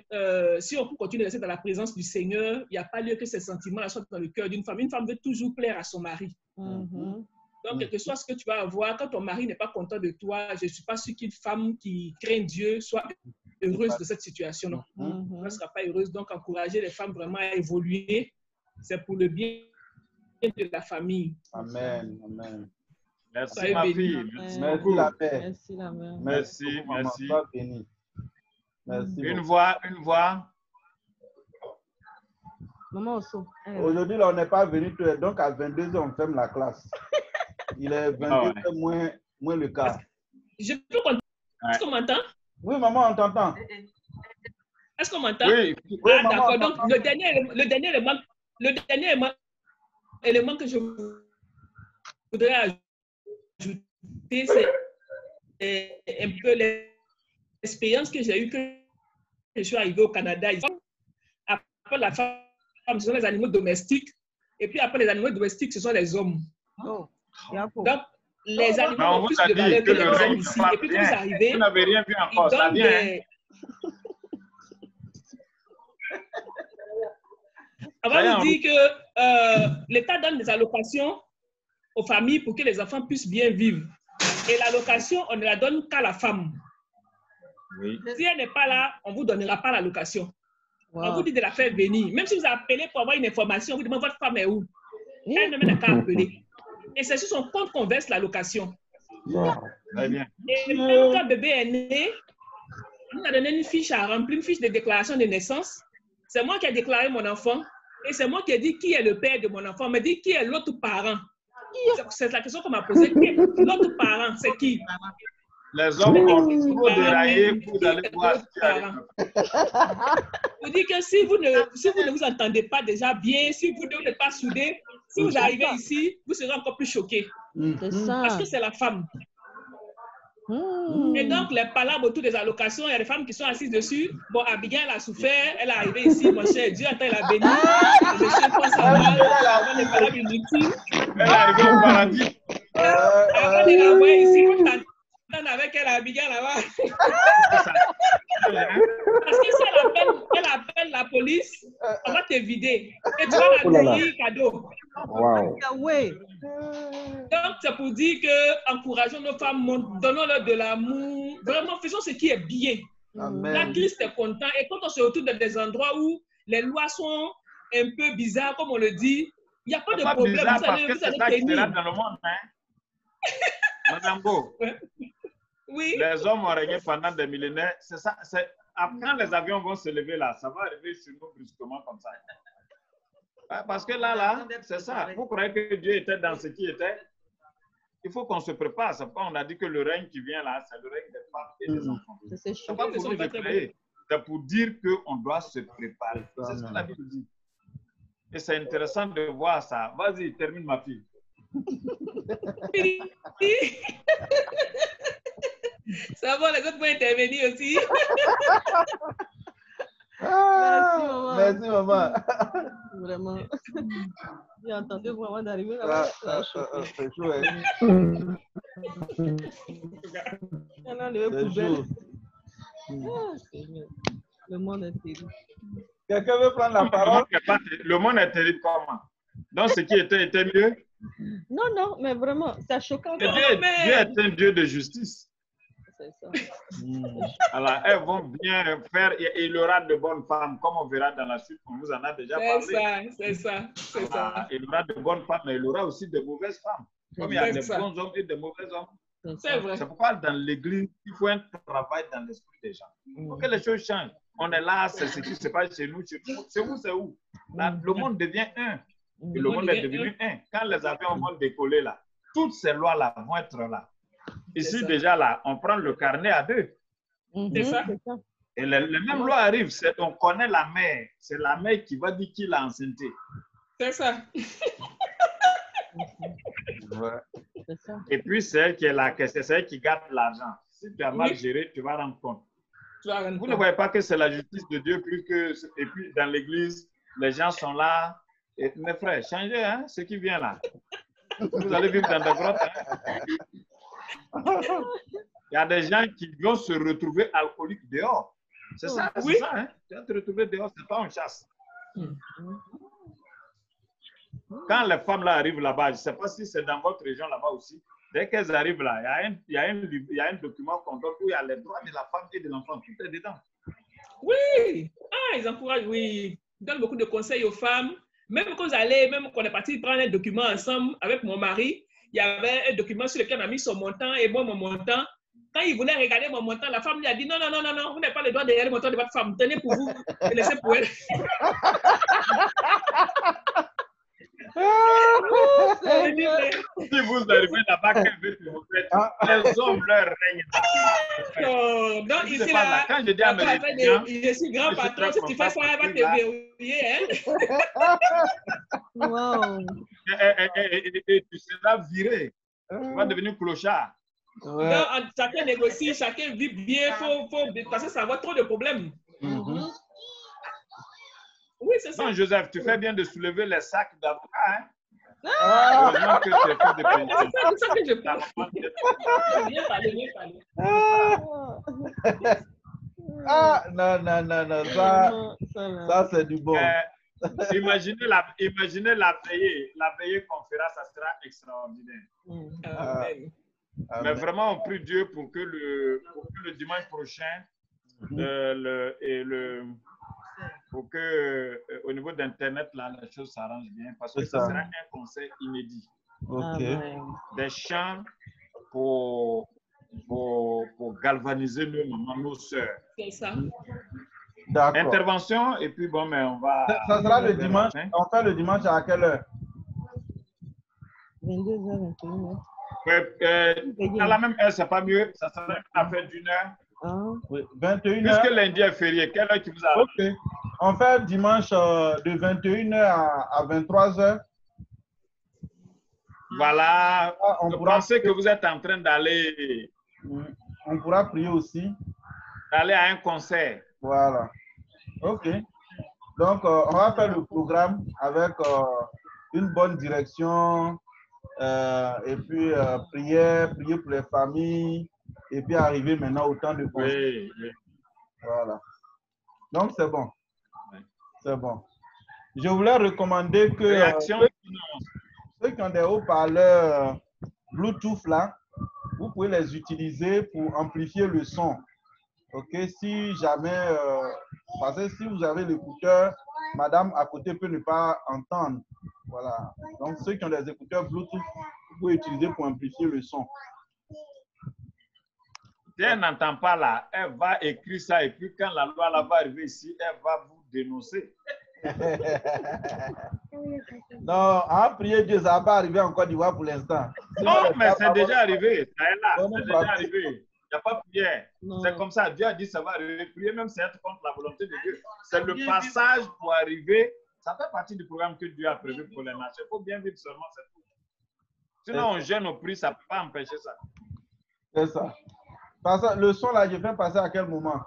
si on peut continuer à rester dans la présence du Seigneur, il n'y a pas lieu que ces sentiments-là soient dans le cœur d'une femme. Une femme veut toujours plaire à son mari. Donc, quel que soit ce que tu vas avoir, quand ton mari n'est pas content de toi, je ne suis pas sûre qu'une femme qui craint Dieu soit heureuse de cette situation. Non. Elle ne sera pas heureuse. Donc, encourager les femmes vraiment à évoluer, c'est pour le bien de la famille. Amen. Amen. Merci, ma fille. Merci beaucoup. La paix. Merci, la mère. Merci, merci. Merci. Une voix. Maman Osso. Aujourd'hui, là, on n'est pas venu, donc à 22h, on ferme la classe. Il est 22h moins le quart. Je peux continuer. Est-ce qu'on m'entend? Oui, maman, on t'entend. Est-ce qu'on m'entend? Oui. D'accord. Donc, le dernier élément que je voudrais c'est un peu l'expérience que j'ai eue quand je suis arrivée au Canada. Après la femme, ce sont les animaux domestiques. Et puis après les animaux domestiques, ce sont les hommes. Oh, Donc, les animaux on ont vous plus a de dit valeur que que le les hommes règne ici. va Et puis quand bien. vous arrivez, Vous n'avez rien vu ils encore, ça donnent vient. des... On va vous dire que l'État donne des allocations aux familles pour que les enfants puissent bien vivre. Et l'allocation, on ne la donne qu'à la femme. Oui. Si elle n'est pas là, on ne vous donnera pas l'allocation. wow. On vous dit de la faire venir. Même si vous appelez pour avoir une information, on vous demande votre femme est où. Elle ne mène qu'à appeler. Et c'est sur son compte qu'on verse l'allocation. Très bien. Et même quand bébé est né, on a donné une fiche à remplir, une fiche de déclaration de naissance. C'est moi qui ai déclaré mon enfant. Et c'est moi qui ai dit qui est le père de mon enfant. On me dit qui est l'autre parent. C'est la question qu'on m'a posée. L'autre parent, c'est qui? Les hommes ont trop déraillé pour aller voir ce qui arrive. Vous dites que si vous ne vous entendez pas déjà bien, si vous n'êtes pas soudés, si vous arrivez ici, vous serez encore plus choqués. C'est ça. Parce que c'est la femme. Et donc, les palabres autour des allocations, il y a des femmes qui sont assises dessus. Bon, Abigail a souffert, elle est arrivée ici, mon cher Dieu, attends, elle a béni. Le monsieur pense à mal, avant des palabres inutiles. Elle est arrivée au paradis. Avant de la voir ici, faut t'entendre avec elle, Abigail, là-bas. Parce que si elle appelle la police, on va te vider. Et tu vas la nourrir cadeau. Wow. Oui. Donc, c'est pour dire que encourageons nos femmes, donnons-leur de l'amour. Vraiment, faisons ce qui est bien. Amen. La Christ est content. Et quand on se retrouve dans des endroits où les lois sont un peu bizarres, comme on le dit, il n'y a pas de C'est pas problème. bizarre Vous parce que allez c'est ça qui sera tenir. dans le monde. Hein? Madame Go, Oui. les hommes ont régné pendant des millénaires. C'est ça. Quand les avions vont se lever là, ça va arriver sur nous brusquement comme ça. Parce que là, c'est ça. Vous croyez que Dieu était dans ce qui était? Il faut qu'on se prépare. C'est pourquoi on a dit que le règne qui vient là, c'est le règne des femmes et des enfants. C'est C'est chaud. pas pour nous effrayer. C'est pour dire qu'on doit se préparer. C'est ce que la Bible dit. Et c'est intéressant de voir ça. Vas-y, termine ma fille. Ça va, les autres vont intervenir aussi. Merci, maman. Vraiment. J'ai entendu vraiment d'arriver là-bas. C'est chouette. Elle a levé C'est poubelle. chaud. Ah, Seigneur. Le monde est terrible. Quelqu'un veut prendre la parole? Le monde est terrible comment? Donc, ce qui était mieux. Non, non, mais vraiment, c'est choquant. Et Dieu est un Dieu de justice. C'est ça. Alors, elles vont bien faire et il y aura de bonnes femmes, comme on verra dans la suite, on vous en a déjà parlé. C'est ça. Il y aura de bonnes femmes, mais il y aura aussi de mauvaises femmes. Comme il y a des ça. bons hommes et de mauvais hommes. C'est vrai. C'est pourquoi dans l'église, il faut un travail dans l'esprit des gens. Il faut que les choses changent. On est là, c'est ce qui se passe chez nous. Chez vous, c'est où? Là, le monde devient un. Et le monde est devenu un. Quand les avions vont décoller là, toutes ces lois-là vont être là. Ici, déjà là, on prend le carnet à deux. C'est ça. Et les mêmes lois arrivent. On connaît la mère. C'est la mère qui va dire qui l'a enceinté. C'est ça. Ouais. C'est ça. Et puis, c'est elle qui est là, c'est elle qui garde l'argent. Si tu as mal géré, tu vas rendre compte. Vous ne voyez pas que c'est la justice de Dieu plus que... Et puis, dans l'église, les gens sont là. Et, mes frères, changez hein, ce qui vient là. Vous allez vivre dans des grottes. Hein. Il y a des gens qui vont se retrouver alcooliques dehors. C'est ça, Oui. c'est ça. Hein? Tu vas te retrouver dehors, c'est pas une chasse. Quand les femmes là arrivent là-bas, je ne sais pas si c'est dans votre région là-bas aussi, dès qu'elles arrivent là, il y a un document qu'on donne où il y a les droits de la femme et de l'enfant. Tout est dedans. Oui. Ah, ils encouragent, oui. Ils donnent beaucoup de conseils aux femmes. Même quand vous allez, même qu'on est parti prendre un document ensemble avec mon mari, il y avait un document sur lequel on a mis son montant et moi mon montant. Quand il voulait regarder mon montant, la femme lui a dit non, vous n'avez pas le droit de regarder le montant de votre femme. Tenez pour vous et laissez pour elle. Si vous arrivez là-bas, qu'elle veut que vous faites, les hommes leur règnent. Donc ici, Pas là, quand je dis à mes étudiants, je suis grand patron, si tu fais ça, elle va te verrouiller. Hein? Wow. Et tu seras viré. Tu vas devenir clochard. Ouais. Non, chacun négocie, chacun vit bien, parce que ça va trop de problèmes. Oui, c'est ça. Non, Joseph, tu fais bien de soulever les sacs d'avocats. Hein? Ah, Heureusement que tu es fait de pension. C'est ça que je pense. Bien parlé, bien parlé. ah, non, non, non, non, ça c'est du bon. Imaginez la veillée qu'on fera, ça sera extraordinaire. Amen. Mais vraiment, on prie Dieu pour que le dimanche prochain, pour que au niveau d'Internet, là, la chose s'arrange bien, parce que ça sera un concert inédit. Ok. Des chants pour galvaniser nos mamans, nos sœurs. C'est ça. D'accord. Intervention, et puis bon, mais on va... Ça sera le dimanche. On fait le dimanche à quelle heure? 22h, 21h. À la même heure, c'est pas mieux. Ça sera une affaire d'une heure. Oui, 21h. Puisque lundi est férié, quelle heure qui vous a... Ok. On fait dimanche de 21h à 23h. Voilà. On Vous pourra... pensez que vous êtes en train d'aller... On pourra prier aussi. D'aller à un concert. Voilà. Ok. Donc, on va faire le programme avec une bonne direction et puis prier pour les familles et puis arriver maintenant au temps de concert. Oui, oui. Voilà. Donc, c'est bon. Oui. C'est bon. Je voulais recommander que Réaction? ceux qui ont des haut-parleurs Bluetooth là, vous pouvez les utiliser pour amplifier le son. Ok, si jamais, parce que si vous avez l'écouteur, madame à côté peut ne pas entendre. Voilà. Donc, ceux qui ont des écouteurs Bluetooth, vous pouvez utiliser pour amplifier le son. Si elle n'entend pas là, elle va écrire ça et puis quand la loi là va arriver ici, elle va vous dénoncer. Non, à prier Dieu, ça va pas arriver en Côte d'Ivoire pour l'instant. Non, mais c'est déjà arrivé. Ça est là, c'est déjà arrivé. Il n'y a pas de prière. C'est comme ça. Dieu a dit ça va arriver. Prier même, c'est être contre la volonté de Dieu. C'est le passage pour arriver. Ça fait partie du programme que Dieu a prévu pour les nations. Il faut bien vivre seulement, c'est tout. Sinon, on gêne au prix, ça ne peut pas empêcher ça. C'est ça. Le son là, je fais passer à quel moment?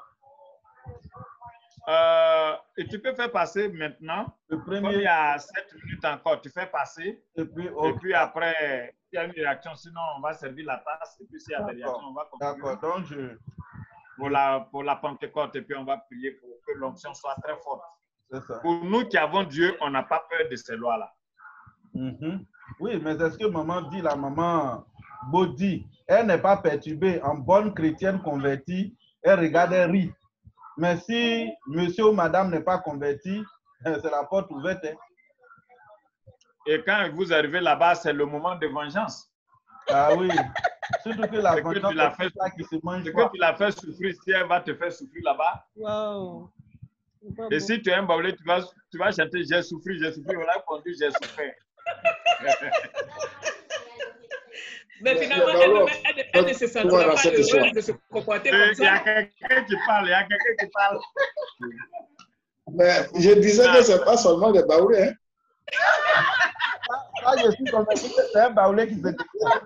Et tu peux faire passer maintenant. Le premier. Comme il y a 7 minutes encore, tu fais passer. Et puis, et puis après, il y a une réaction. Sinon, on va servir la tasse. Et puis, s'il y a des réactions, on va continuer. D'accord. Donc, pour la Pentecôte, et puis on va prier pour que l'onction soit très forte. C'est ça. Pour nous qui avons Dieu, on n'a pas peur de ces lois-là. Oui, mais est-ce que maman dit, la maman Bodi, elle n'est pas perturbée, en bonne chrétienne convertie, elle regarde, elle rit. Mais si monsieur ou madame n'est pas converti, c'est la porte ouverte. Hein. Et quand vous arrivez là-bas, c'est le moment de vengeance. Ah oui. Surtout que la vengeance, c'est ça qui se mange. C'est que tu l'as fait souffrir, si elle va te faire souffrir là-bas. Wow. Et si tu es un baoulé, tu vas chanter j'ai souffert, on a conduit, j'ai souffert. Mais finalement, elle ne se sentira pas heureuse de se comporter comme ça. Il y a quelqu'un qui parle, Mais je disais que ce n'est pas seulement des baoulés. Hein? Ah, je suis convaincu que c'est un baoulé qui se déclare.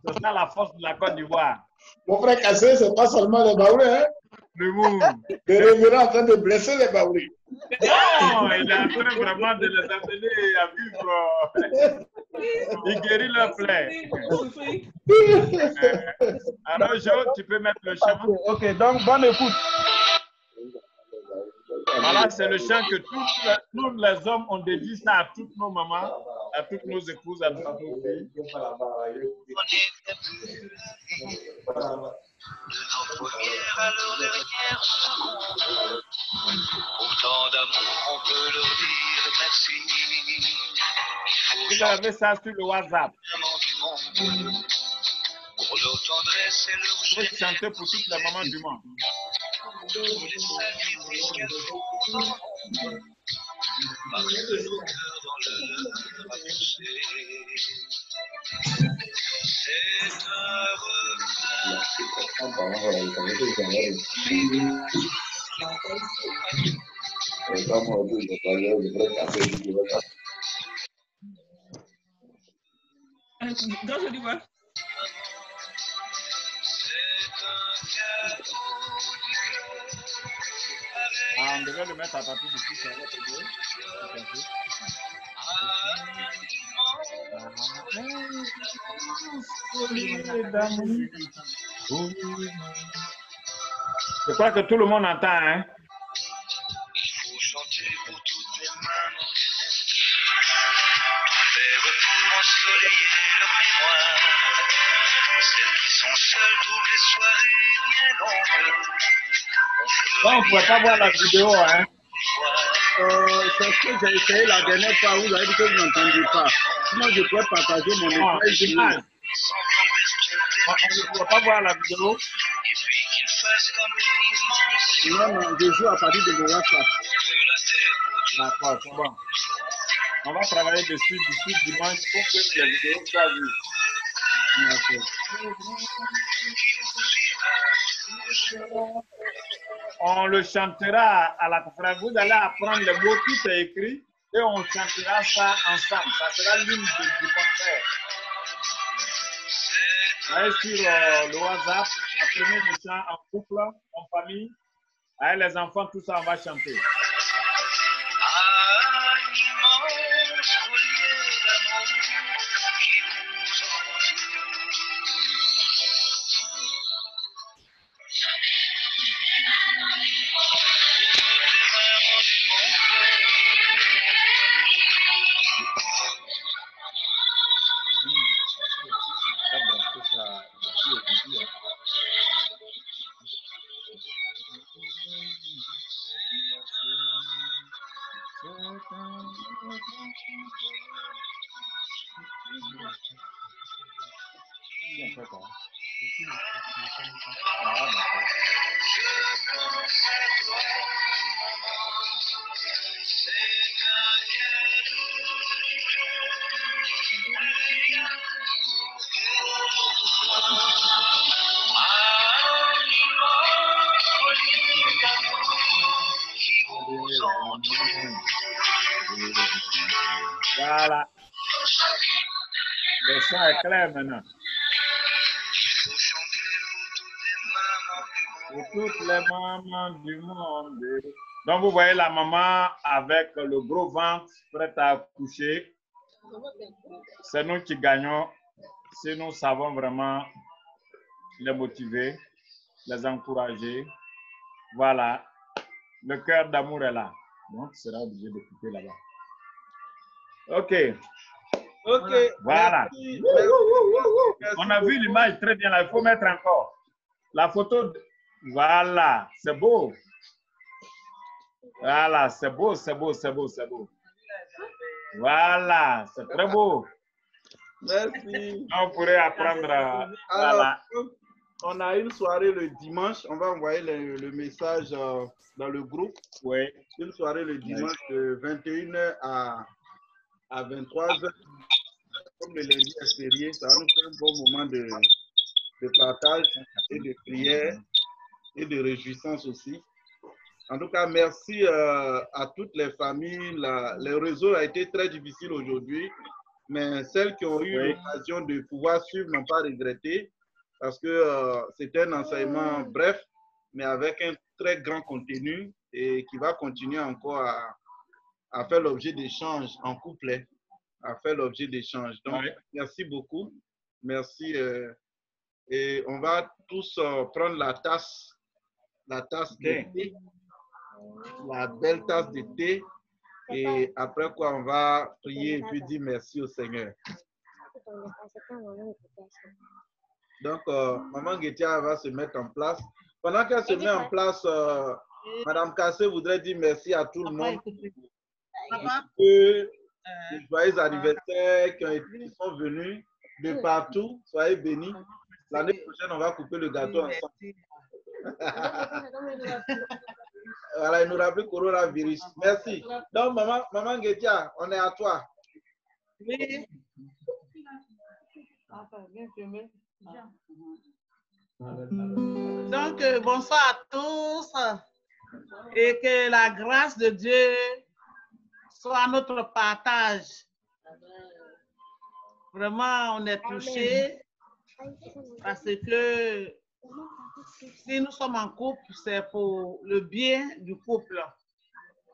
C'est ça la force de la Côte d'Ivoire. Mon frère Cassé, ce n'est pas seulement les baoulés. Hein? Le monde. Le révérend en train de blesser les baoulés. Non, il est en train vraiment de les amener à vivre. Il guérit leur plaie. Alors, Jo, tu peux mettre le chant. Ok, donc bonne écoute. Voilà, c'est le chant que tous les hommes ont dédié ça à toutes nos mamans, à toutes nos épouses, à toutes nos filles. De nos premières à leur dernière seconde. Autant d'amour, on peut leur dire merci. Vous avez ça sur le WhatsApp. Pour leur tendresse et leur vous chantez pour toutes les mamans du monde. Tous les sacrifices qu'elles font parce que nos cœurs dans le leur a poussé. C'est un Quand je dis quoi? Ah, on devait le mettre à partir d'ici, ça va t'aider. Je crois que tout le monde entend, hein? Il faut chanter pour toutes les mamans du monde, faire pour ensoleiller leur mémoire, celles qui sont seules trouvent les soirées bien longues. Là, on ne pouvait pas voir la vidéo, hein? C'est ce que j'ai essayé la dernière fois, vous avez dit que vous n'entendiez pas. Sinon, je pourrais partager mon Non, écran. l'image. On ne pouvait pas voir la vidéo. Non, non, je joue à partir de mon WhatsApp. D'accord, c'est bon. On va travailler dessus d'ici dimanche pour que la vidéo soit vue. On le chantera à la frère. Vous allez apprendre les mots, tout est écrit et on chantera ça ensemble. Ça sera l'hymne du concert. Allez sur le WhatsApp, apprenez le chant en couple, en famille. Allez les enfants, tout ça, on va chanter. Voilà. Le son est clair maintenant. Pour toutes les mamans du monde. Donc, vous voyez la maman avec le gros ventre prête à accoucher. C'est nous qui gagnons si nous savons vraiment les motiver, les encourager. Voilà. Le cœur d'amour est là. Donc, tu seras obligé de couper là-bas. OK. OK. Voilà. Merci. On a vu l'image très bien là. Il faut mettre encore. La photo. Voilà. C'est beau. Voilà. C'est beau, c'est beau, c'est beau, c'est beau. Voilà. C'est très beau. Merci. On pourrait apprendre. Alors, Voilà. on a une soirée le dimanche. On va envoyer le message dans le groupe. Oui. Une soirée le dimanche de 21h à 23h. Comme le lundi est férié, ça va nous faire un bon moment de partage et de prière et de réjouissance aussi. En tout cas, merci à toutes les familles. Le réseau a été très difficile aujourd'hui, mais celles qui ont eu l'occasion de pouvoir suivre n'ont pas regretté parce que c'était un enseignement bref, mais avec un très grand contenu et qui va continuer encore à faire l'objet d'échanges en couplet, à faire l'objet d'échanges. Donc, merci beaucoup. Merci. Et on va tous prendre la tasse de thé, la belle tasse de thé. Et après quoi, on va prier et puis dire merci au Seigneur. Donc, Maman Guetia va se mettre en place. Pendant qu'elle se met en place, Madame Kassé voudrait dire merci à tout le monde. Les joyeux anniversaires qui sont venus de partout. Soyez bénis. L'année prochaine, on va couper le gâteau ensemble. Voilà, il nous rappelle coronavirus. Merci. Donc, Maman Guetia, on est à toi. Oui. Donc, bonsoir à tous et que la grâce de Dieu soit notre partage. Vraiment, on est touchés parce que si nous sommes en couple, c'est pour le bien du couple.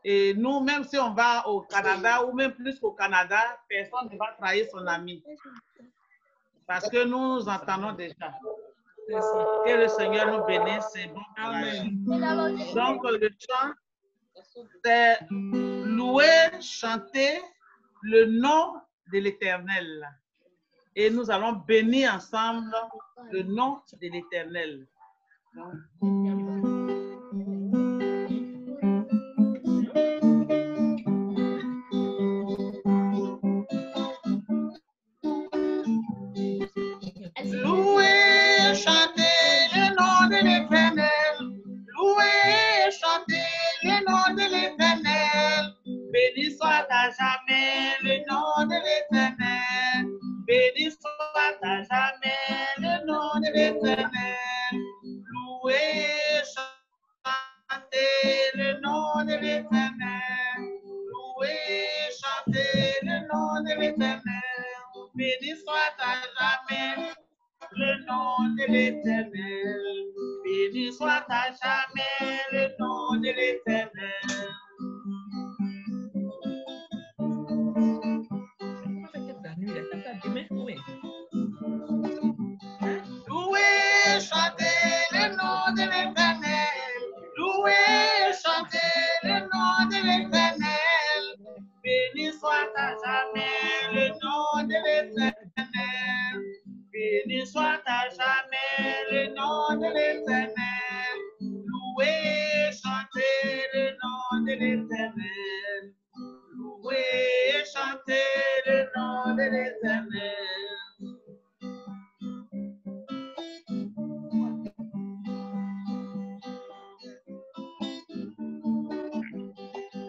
Et nous, même si on va au Canada ou même plus qu'au Canada, personne ne va trahir son ami. Parce que nous entendons déjà. Que le Seigneur nous bénisse, c'est bon. Amen. Donc, le chant, c'est louer, chanter le nom de l'Éternel. Et nous allons bénir ensemble le nom de l'Éternel. Louez, chantez le nom de l'Éternel. Louez, chantez le nom de l'Éternel. Béni soit à jamais le nom de l'Éternel. Béni soit à jamais le nom de l'Éternel. Louez, chantez le nom de l'Éternel. Louez, chantez le nom de l'Éternel. Béni soit à jamais le nom de l'Éternel. Béni soit à jamais le nom de l'Éternel. Louez, chantez le nom de l'Éternel. Louez, chantez le nom de l'Éternel. Béni soit à jamais le nom de l'Éternel. Béni soit à jamais le nom de l'Éternel. Louez, chantez le nom de l'Éternel. Louez, chantez le nom de l'Éternel.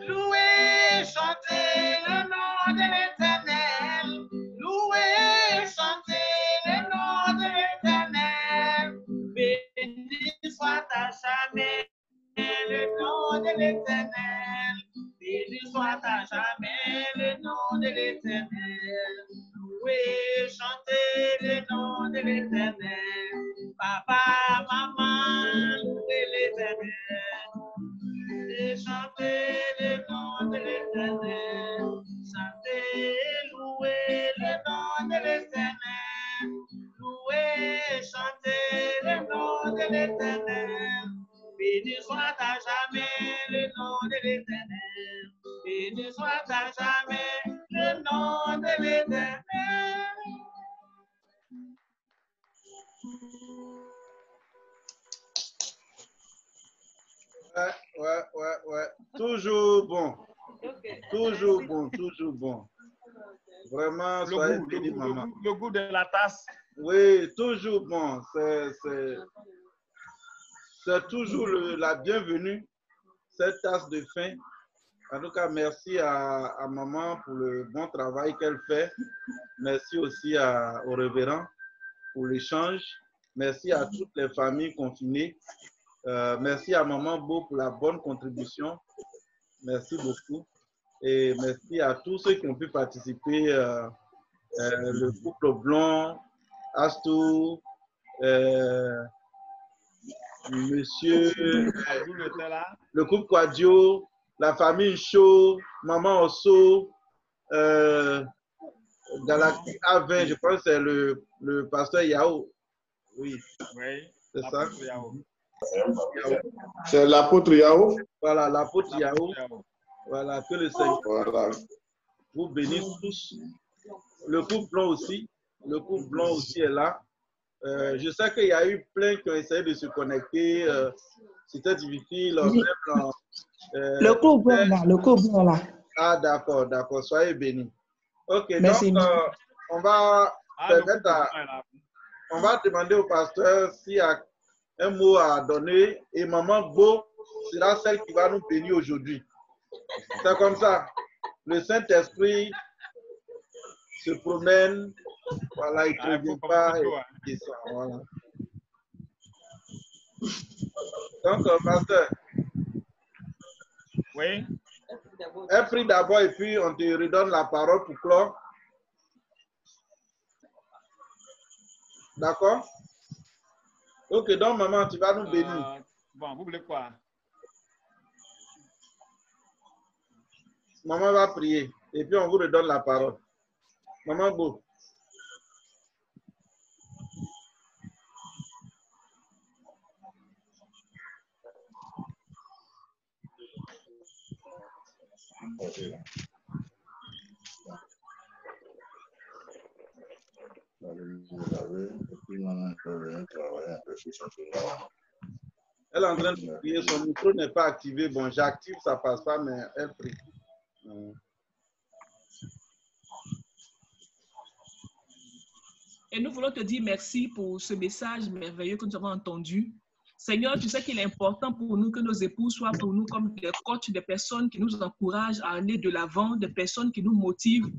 Louez, chantez le nom de l'Éternel. Louez, chantez le nom de l'Éternel. Béni soit à jamais le nom de l'Éternel. Béni soit à jamais le nom de l'Éternel. Louez, chantez le nom de l'Éternel. Papa, maman, louez l'Éternel. Et chantez le nom de l'Éternel. Chantez, louez le nom de l'Éternel. Louez, chantez le nom de l'Éternel. Béni soit à jamais le nom de l'Éternel. Béni soit à jamais le nom de l'Éternel. Ouais. Toujours bon. Toujours bon, toujours bon. Vraiment, soyez bénis, maman. Le goût de la tasse. Oui, toujours bon. C'est toujours la bienvenue, cette tasse de fin. En tout cas, merci à maman pour le bon travail qu'elle fait. Merci aussi au révérend pour l'échange. Merci à toutes les familles confinées. Merci à maman Beau pour la bonne contribution. Merci beaucoup. Et merci à tous ceux qui ont pu participer. Le couple Blanc, Astou, monsieur, le couple Quadio, la famille Chaud, maman Osso, Galactique A20, je pense que c'est le pasteur Yao. Oui, c'est ça. C'est l'apôtre Yao. Voilà, l'apôtre Yao. Voilà, que le Seigneur vous bénisse tous. Le couple blanc aussi. Le couple blanc aussi est là. Je sais qu'il y a eu plein qui ont essayé de se connecter. C'était difficile. Le couple blanc là, le couple blanc là. Ah, d'accord. Soyez bénis. Ok, merci. Donc on va demander au pasteur s'il y a un mot à donner. Et maman Beau sera celle qui va nous bénir aujourd'hui. C'est comme ça. Le Saint-Esprit se promène. Voilà, il ne prévient pas et descend. Voilà. Donc, pasteur. Oui. Un prix d'abord et puis on te redonne la parole pour clore. D'accord? Ok, donc maman, tu vas nous bénir. Bon, vous voulez quoi? Maman va prier et puis on vous redonne la parole. Maman Beau. Elle est en train de prier, son micro n'est pas activé. Bon, j'active, ça passe pas, mais elle prie. Et nous voulons te dire merci pour ce message merveilleux que nous avons entendu. Seigneur, tu sais qu'il est important pour nous que nos époux soient pour nous comme des coachs, des personnes qui nous encouragent à aller de l'avant, des personnes qui nous motivent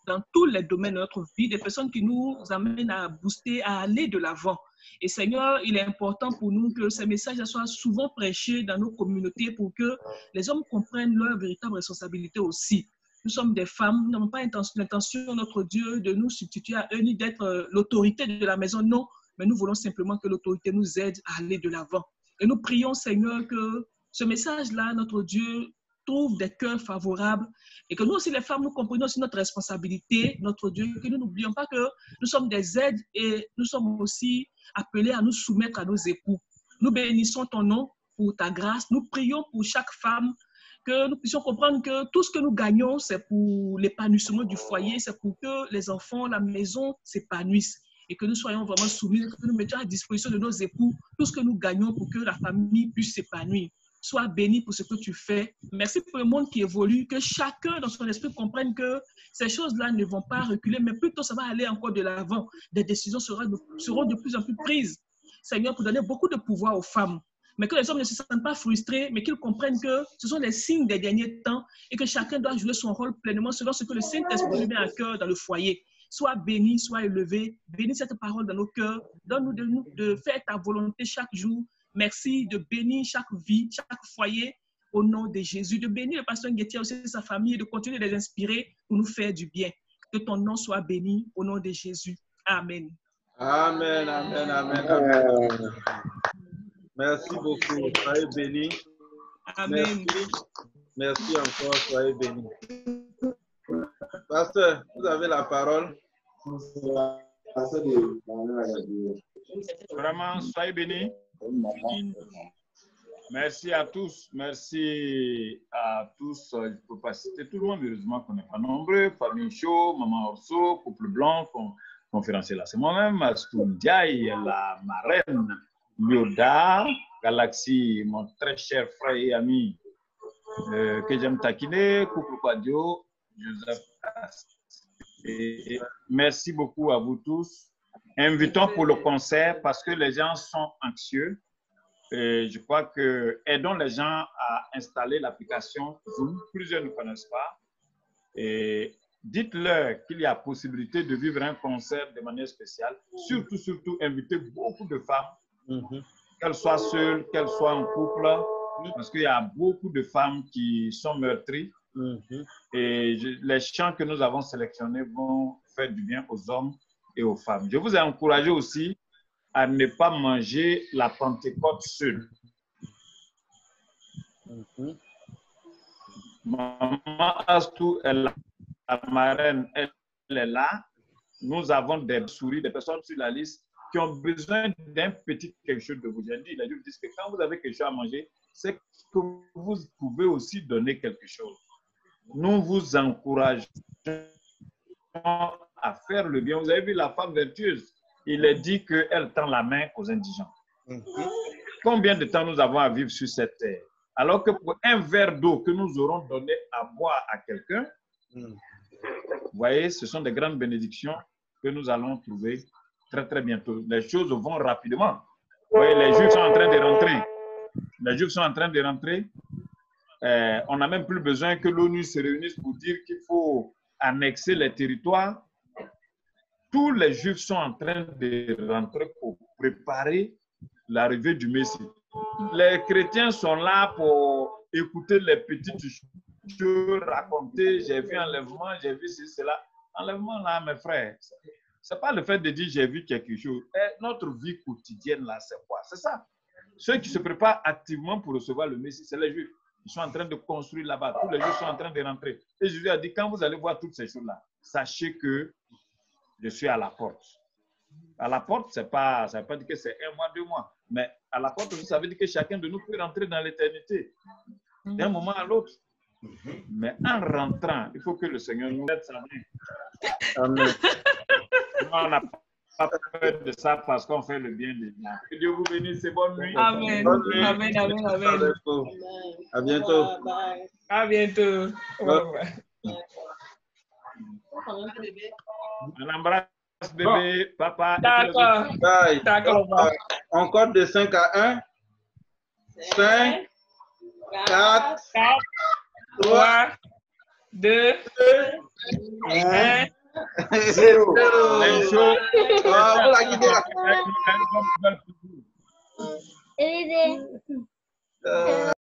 dans tous les domaines de notre vie, des personnes qui nous amènent à booster, à aller de l'avant. Et Seigneur, il est important pour nous que ces messages soient souvent prêchés dans nos communautés pour que les hommes comprennent leur véritable responsabilité aussi. Nous sommes des femmes, nous n'avons pas l'intention, notre Dieu, de nous substituer à eux, ni d'être l'autorité de la maison, non. Mais nous voulons simplement que l'autorité nous aide à aller de l'avant. Et nous prions, Seigneur, que ce message-là, notre Dieu, trouve des cœurs favorables et que nous aussi, les femmes, nous comprenions aussi notre responsabilité, notre Dieu, que nous n'oublions pas que nous sommes des aides et nous sommes aussi appelés à nous soumettre à nos époux. Nous bénissons ton nom pour ta grâce. Nous prions pour chaque femme, que nous puissions comprendre que tout ce que nous gagnons, c'est pour l'épanouissement du foyer, c'est pour que les enfants, la maison s'épanouissent et que nous soyons vraiment soumis, que nous mettions à disposition de nos époux tout ce que nous gagnons pour que la famille puisse s'épanouir. Sois béni pour ce que tu fais. Merci pour le monde qui évolue, que chacun dans son esprit comprenne que ces choses-là ne vont pas reculer, mais plutôt ça va aller encore de l'avant. Des décisions seront de plus en plus prises. Seigneur, pour donner beaucoup de pouvoir aux femmes. Mais que les hommes ne se sentent pas frustrés, mais qu'ils comprennent que ce sont les signes des derniers temps et que chacun doit jouer son rôle pleinement selon ce que le Saint-Esprit lui met à cœur dans le foyer. Sois béni, sois élevé, bénis cette parole dans nos cœurs, donne-nous de faire ta volonté chaque jour. Merci de bénir chaque vie, chaque foyer au nom de Jésus, de bénir le pasteur Nguétier aussi et sa famille, de continuer de les inspirer pour nous faire du bien. Que ton nom soit béni au nom de Jésus. Amen. Amen, amen, amen, amen. Merci beaucoup, soyez bénis. Amen. Merci encore, soyez bénis. Pasteur, vous avez la parole. Vraiment, soyez bénis. Merci à tous. Merci à tous. Je ne peux pas citer tout le monde, heureusement qu'on n'est pas nombreux. Famille Chaud, Maman Orso, Couple Blanc, conférencier là, c'est moi-même, Astou Ndiaye, la marraine, Yoda, Galaxy, mon très cher frère et ami que j'aime taquiner, Couple Quadio, Joseph. Et merci beaucoup à vous tous. Invitons pour le concert parce que les gens sont anxieux. Et je crois que aidons les gens à installer l'application Zoom. Plusieurs ne connaissent pas. Et dites-leur qu'il y a possibilité de vivre un concert de manière spéciale. Surtout, invitez beaucoup de femmes, qu'elles soient seules, qu'elles soient en couple, parce qu'il y a beaucoup de femmes qui sont meurtries. Et les chants que nous avons sélectionnés vont faire du bien aux hommes et aux femmes. Je vous ai encouragé aussi à ne pas manger la Pentecôte seule. Maman Astou, la marraine, elle est là. Nous avons des souris, des personnes sur la liste qui ont besoin d'un petit quelque chose de vous. J'ai dit, les Juifs disent que quand vous avez quelque chose à manger, c'est que vous pouvez aussi donner quelque chose. Nous vous encourageons à faire le bien. Vous avez vu la femme vertueuse, il est dit qu'elle tend la main aux indigents. Combien de temps nous avons à vivre sur cette terre? Alors que pour un verre d'eau que nous aurons donné à boire à quelqu'un, vous voyez, ce sont des grandes bénédictions que nous allons trouver très, très bientôt. Les choses vont rapidement. Vous voyez, les Juifs sont en train de rentrer. Les Juifs sont en train de rentrer. On n'a même plus besoin que l'ONU se réunisse pour dire qu'il faut annexer les territoires. Tous les Juifs sont en train de rentrer pour préparer l'arrivée du Messie. Les chrétiens sont là pour écouter les petites choses racontées. J'ai vu enlèvement, j'ai vu ceci, cela. Enlèvement là, mes frères, Ce n'est pas le fait de dire j'ai vu quelque chose. Notre vie quotidienne, là, c'est quoi? C'est ça. Ceux qui se préparent activement pour recevoir le Messie, c'est les Juifs. Ils sont en train de construire là-bas. Tous les Juifs sont en train de rentrer. Et Jésus a dit, quand vous allez voir toutes ces choses-là, sachez que je suis à la porte. À la porte, ça ne veut pas dire que c'est 1 mois, 2 mois. Mais à la porte aussi, ça veut dire que chacun de nous peut rentrer dans l'éternité. D'un moment à l'autre. Mais en rentrant, il faut que le Seigneur nous aide sa main. Amen. On n'a pas peur de ça parce qu'on fait le bien des gens. Que Dieu vous bénisse et bonne nuit. Amen. Bonne nuit. Amen, amen, amen. À bientôt. À bientôt. On embrasse bébé, papa. D'accord. Bye. D'accord. On compte de 5 à 1. 5, 4, 3, 2, 1. 1. 0. C'est chaud. Vous la quittez là.